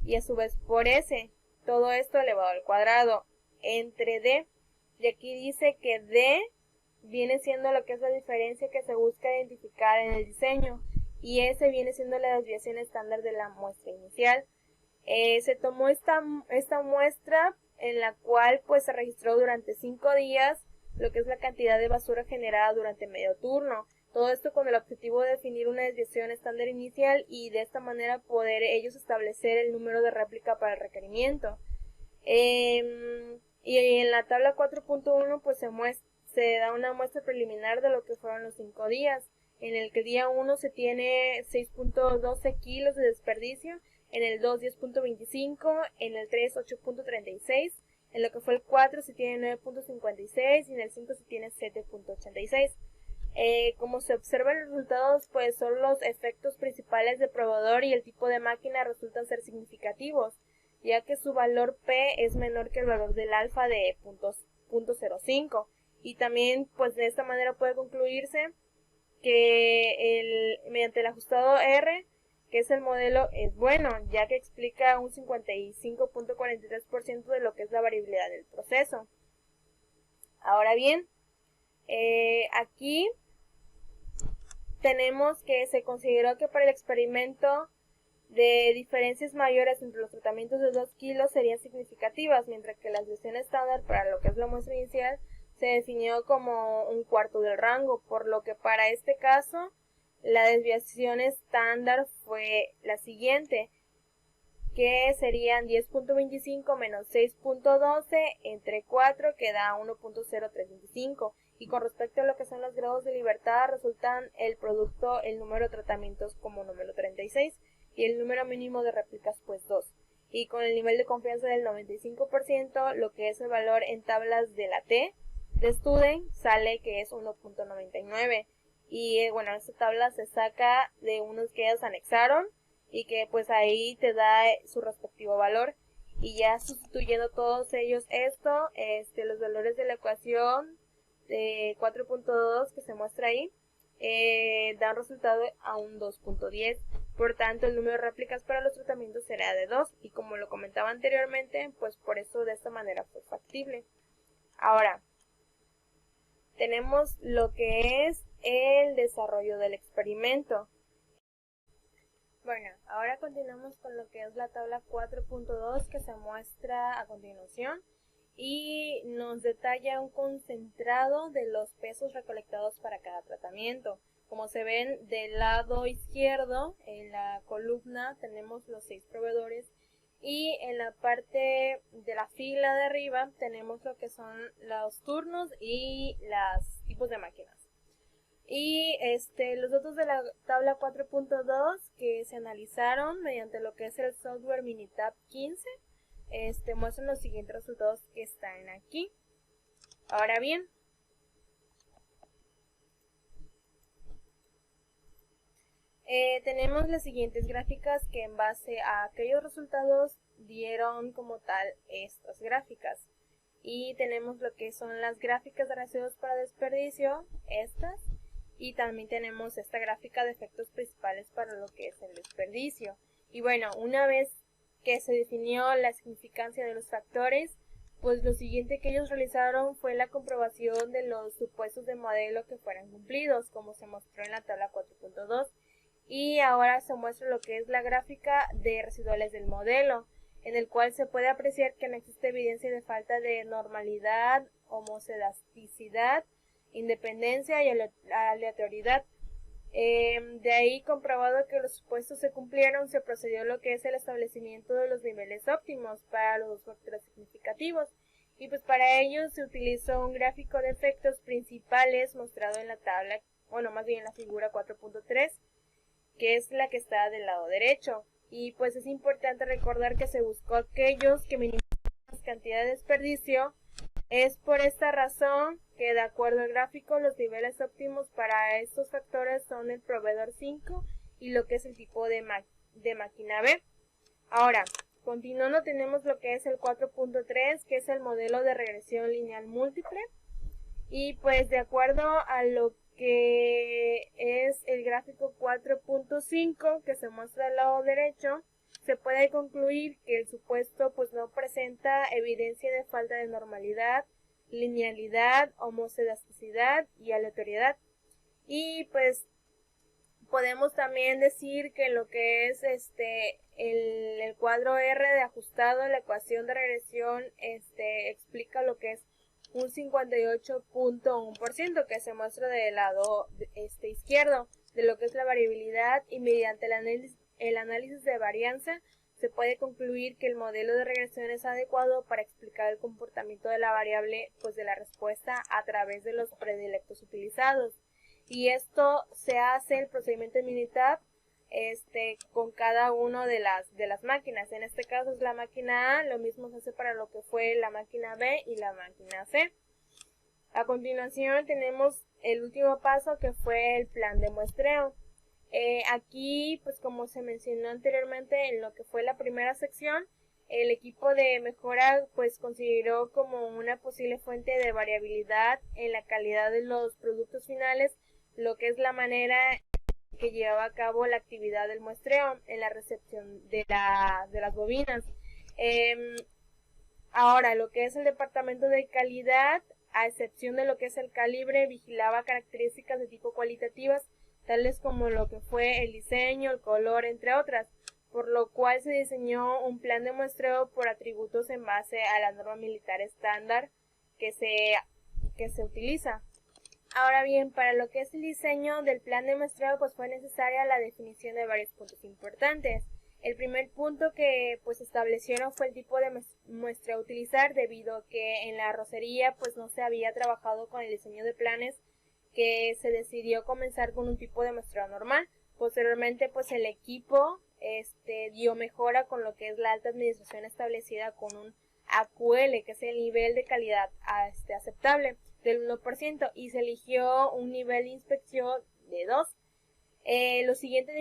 y a su vez por s, todo esto elevado al cuadrado, entre d, y aquí dice que d viene siendo lo que es la diferencia que se busca identificar en el diseño, y S viene siendo la desviación estándar de la muestra inicial. Se tomó esta muestra, en la cual pues se registró durante 5 días lo que es la cantidad de basura generada durante medio turno. Todo esto con el objetivo de definir una desviación estándar inicial y de esta manera poder ellos establecer el número de réplica para el requerimiento. Y en la tabla 4.1 pues se da una muestra preliminar de lo que fueron los 5 días, en el que el día 1 se tiene 6.12 kilos de desperdicio, en el 2 10.25, en el 3 8.36, en lo que fue el 4 se tiene 9.56 y en el 5 se tiene 7.86. Como se observa en los resultados, pues son los efectos principales del probador y el tipo de máquina resultan ser significativos, ya que su valor P es menor que el valor del alfa de 0.05. Y también, pues de esta manera puede concluirse que mediante el ajustado R, que es el modelo, es bueno, ya que explica un 55.43% de lo que es la variabilidad del proceso. Ahora bien, aquí tenemos que se consideró que para el experimento de diferencias mayores entre los tratamientos de 2 kilos serían significativas, mientras que la desviación estándar para lo que es la muestra inicial se definió como un cuarto del rango, por lo que para este caso la desviación estándar fue la siguiente, que serían 10.25 menos 6.12 entre 4, que da 1.0325. Y con respecto a lo que son los grados de libertad, resultan el producto, el número de tratamientos como número 36 y el número mínimo de réplicas pues 2. Y con el nivel de confianza del 95%, lo que es el valor en tablas de la T de Student sale que es 1.99. Y bueno, esta tabla se saca de unos que ellos anexaron y que pues ahí te da su respectivo valor. Y ya sustituyendo todos ellos esto, los valores de la ecuación de 4.2 que se muestra ahí, da un resultado a un 2.10. Por tanto, el número de réplicas para los tratamientos será de 2. Y como lo comentaba anteriormente, pues por eso de esta manera fue factible. Ahora, tenemos lo que es el desarrollo del experimento. Bueno, ahora continuamos con lo que es la tabla 4.2 que se muestra a continuación y nos detalla un concentrado de los pesos recolectados para cada tratamiento. Como se ven del lado izquierdo, en la columna tenemos los 6 proveedores y en la parte de la fila de arriba tenemos lo que son los turnos y los tipos de máquinas. Y los datos de la tabla 4.2 que se analizaron mediante lo que es el software Minitab 15, muestran los siguientes resultados que están aquí. Ahora bien, tenemos las siguientes gráficas que en base a aquellos resultados dieron como tal estas gráficas. Y tenemos lo que son las gráficas de residuos para desperdicio, estas. Y también tenemos esta gráfica de efectos principales para lo que es el desperdicio. Y bueno, una vez que se definió la significancia de los factores, pues lo siguiente que ellos realizaron fue la comprobación de los supuestos de modelo que fueran cumplidos, como se mostró en la tabla 4.2. Y ahora se muestra lo que es la gráfica de residuales del modelo, en el cual se puede apreciar que no existe evidencia de falta de normalidad, homocedasticidad, independencia y aleatoriedad. De ahí, comprobado que los supuestos se cumplieron, se procedió a lo que es el establecimiento de los niveles óptimos para los dos factores significativos. Y pues para ello se utilizó un gráfico de efectos principales mostrado en la tabla, bueno, más bien en la figura 4.3, que es la que está del lado derecho. Y pues es importante recordar que se buscó aquellos que minimizan las cantidades de desperdicio. Es por esta razón que, de acuerdo al gráfico, los niveles óptimos para estos factores son el proveedor 5 y lo que es el tipo de máquina B. Ahora, continuando, tenemos lo que es el 4.3, que es el modelo de regresión lineal múltiple. Y pues de acuerdo a lo que es el gráfico 4.5 que se muestra al lado derecho, se puede concluir que el supuesto pues no presenta evidencia de falta de normalidad, linealidad, homocedasticidad y aleatoriedad. Y pues podemos también decir que lo que es el cuadro R de ajustado en la ecuación de regresión explica lo que es un 58.1% que se muestra del lado izquierdo de lo que es la variabilidad, y mediante el análisis de varianza se puede concluir que el modelo de regresión es adecuado para explicar el comportamiento de la variable pues de la respuesta a través de los predilectos utilizados. Y esto se hace el procedimiento de Minitab con cada una de las máquinas. En este caso es la máquina A, lo mismo se hace para lo que fue la máquina B y la máquina C. A continuación tenemos el último paso, que fue el plan de muestreo. Aquí, pues como se mencionó anteriormente en lo que fue la primera sección, el equipo de mejora pues consideró como una posible fuente de variabilidad en la calidad de los productos finales lo que es la manera que llevaba a cabo la actividad del muestreo en la recepción de las bobinas. Ahora, lo que es el departamento de calidad, a excepción de lo que es el calibre, vigilaba características de tipo cualitativas, tales como lo que fue el diseño, el color, entre otras, por lo cual se diseñó un plan de muestreo por atributos en base a la norma militar estándar que se utiliza. Ahora bien, para lo que es el diseño del plan de muestreo, pues fue necesaria la definición de varios puntos importantes. El primer punto que pues establecieron fue el tipo de muestreo a utilizar, debido a que en la arrocería pues no se había trabajado con el diseño de planes, que se decidió comenzar con un tipo de muestreo normal. Posteriormente pues el equipo dio mejora con lo que es la alta administración establecida con un AQL, que es el nivel de calidad aceptable del 1%, y se eligió un nivel de inspección de 2. Lo siguiente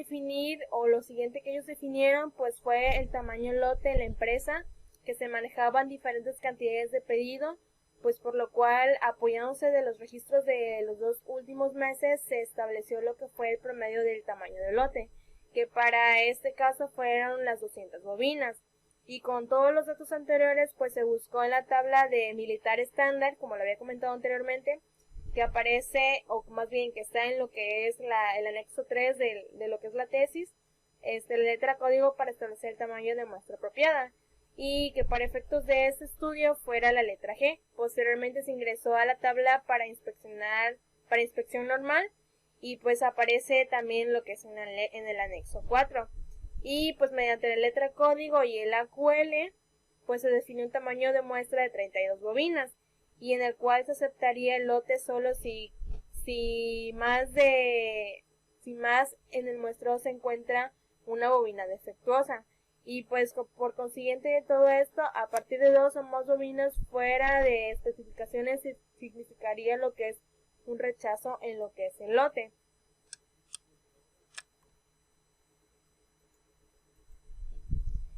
que ellos definieron pues fue el tamaño lote en la empresa, que se manejaban diferentes cantidades de pedido, pues por lo cual, apoyándose de los registros de los 2 últimos meses, se estableció lo que fue el promedio del tamaño del lote, que para este caso fueron las 200 bobinas. Y con todos los datos anteriores, pues se buscó en la tabla de militar estándar, como lo había comentado anteriormente, que aparece, o más bien que está en lo que es el anexo 3 de lo que es la tesis, la letra código para establecer el tamaño de muestra apropiada, y que para efectos de este estudio fuera la letra G. Posteriormente se ingresó a la tabla para inspección normal, y pues aparece también lo que es en el anexo 4. Y pues mediante la letra código y el AQL, pues se definió un tamaño de muestra de 32 bobinas, y en el cual se aceptaría el lote solo si más en el muestreo se encuentra una bobina defectuosa. Y pues por consiguiente de todo esto, a partir de 2 o más bobinas fuera de especificaciones, significaría lo que es un rechazo en lo que es el lote.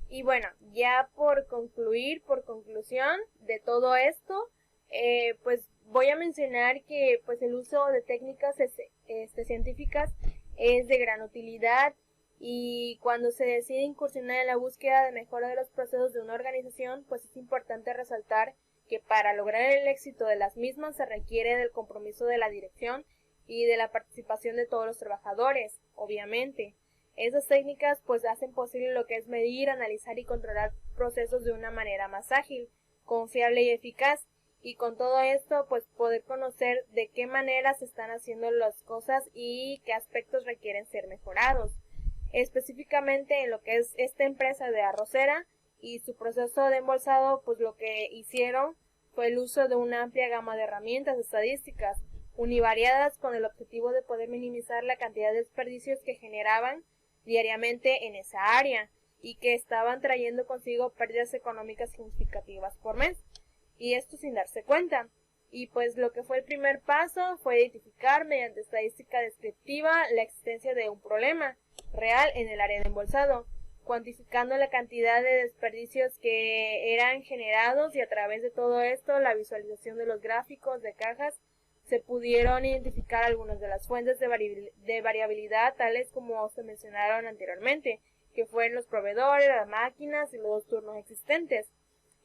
Y bueno, ya por conclusión de todo esto, pues voy a mencionar que pues el uso de técnicas científicas es de gran utilidad, y cuando se decide incursionar en la búsqueda de mejora de los procesos de una organización, pues es importante resaltar que para lograr el éxito de las mismas se requiere del compromiso de la dirección y de la participación de todos los trabajadores, obviamente. Esas técnicas pues hacen posible lo que es medir, analizar y controlar procesos de una manera más ágil, confiable y eficaz, y con todo esto pues poder conocer de qué manera se están haciendo las cosas y qué aspectos requieren ser mejorados. Específicamente en lo que es esta empresa de arrocera y su proceso de embolsado, pues lo que hicieron fue el uso de una amplia gama de herramientas estadísticas univariadas con el objetivo de poder minimizar la cantidad de desperdicios que generaban diariamente en esa área y que estaban trayendo consigo pérdidas económicas significativas por mes, y esto sin darse cuenta. Y pues lo que fue el primer paso fue identificar mediante estadística descriptiva la existencia de un problema real en el área de embolsado, cuantificando la cantidad de desperdicios que eran generados, y a través de todo esto, la visualización de los gráficos de cajas, se pudieron identificar algunas de las fuentes de variabilidad, tales como se mencionaron anteriormente, que fueron los proveedores, las máquinas y los turnos existentes.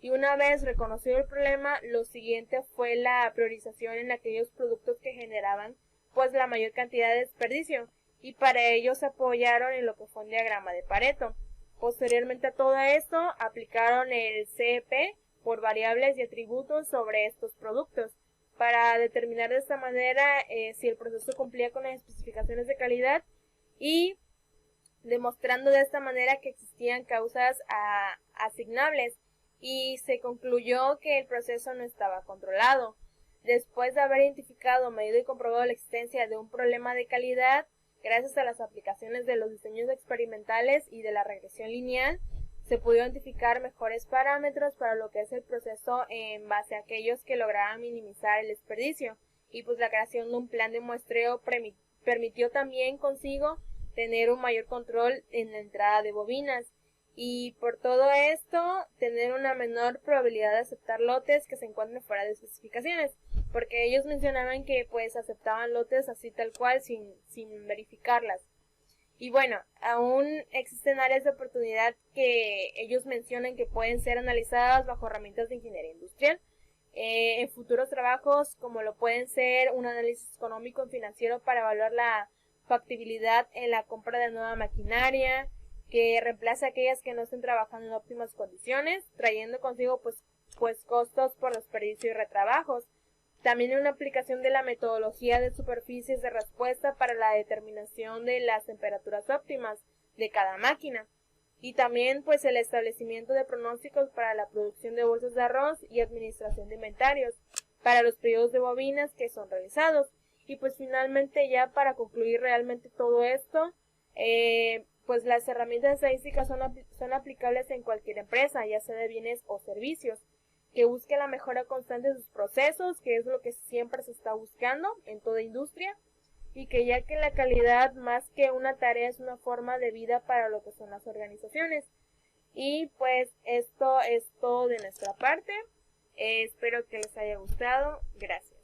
Y una vez reconocido el problema, lo siguiente fue la priorización en aquellos productos que generaban pues la mayor cantidad de desperdicio, y para ello se apoyaron en lo que fue un diagrama de Pareto. Posteriormente a todo esto, aplicaron el CEP por variables y atributos sobre estos productos, para determinar de esta manera si el proceso cumplía con las especificaciones de calidad, y demostrando de esta manera que existían causas asignables, y se concluyó que el proceso no estaba controlado. Después de haber identificado, medido y comprobado la existencia de un problema de calidad, gracias a las aplicaciones de los diseños experimentales y de la regresión lineal, se pudo identificar mejores parámetros para lo que es el proceso en base a aquellos que lograran minimizar el desperdicio, y pues la creación de un plan de muestreo permitió también consigo tener un mayor control en la entrada de bovinas y por todo esto tener una menor probabilidad de aceptar lotes que se encuentren fuera de especificaciones, porque ellos mencionaban que pues aceptaban lotes así tal cual sin verificarlas. Y bueno, aún existen áreas de oportunidad que ellos mencionan que pueden ser analizadas bajo herramientas de ingeniería industrial en futuros trabajos, como lo pueden ser un análisis económico y financiero para evaluar la factibilidad en la compra de nueva maquinaria, que reemplace aquellas que no estén trabajando en óptimas condiciones, trayendo consigo pues costos por desperdicio y retrabajos. También una aplicación de la metodología de superficies de respuesta para la determinación de las temperaturas óptimas de cada máquina. Y también pues el establecimiento de pronósticos para la producción de bolsas de arroz y administración de inventarios para los periodos de bovinas que son realizados. Y pues finalmente ya para concluir realmente todo esto, pues las herramientas estadísticas son aplicables en cualquier empresa, ya sea de bienes o servicios, que busque la mejora constante de sus procesos, que es lo que siempre se está buscando en toda industria, y que ya que la calidad más que una tarea es una forma de vida para lo que son las organizaciones. Y pues esto es todo de nuestra parte, espero que les haya gustado, gracias.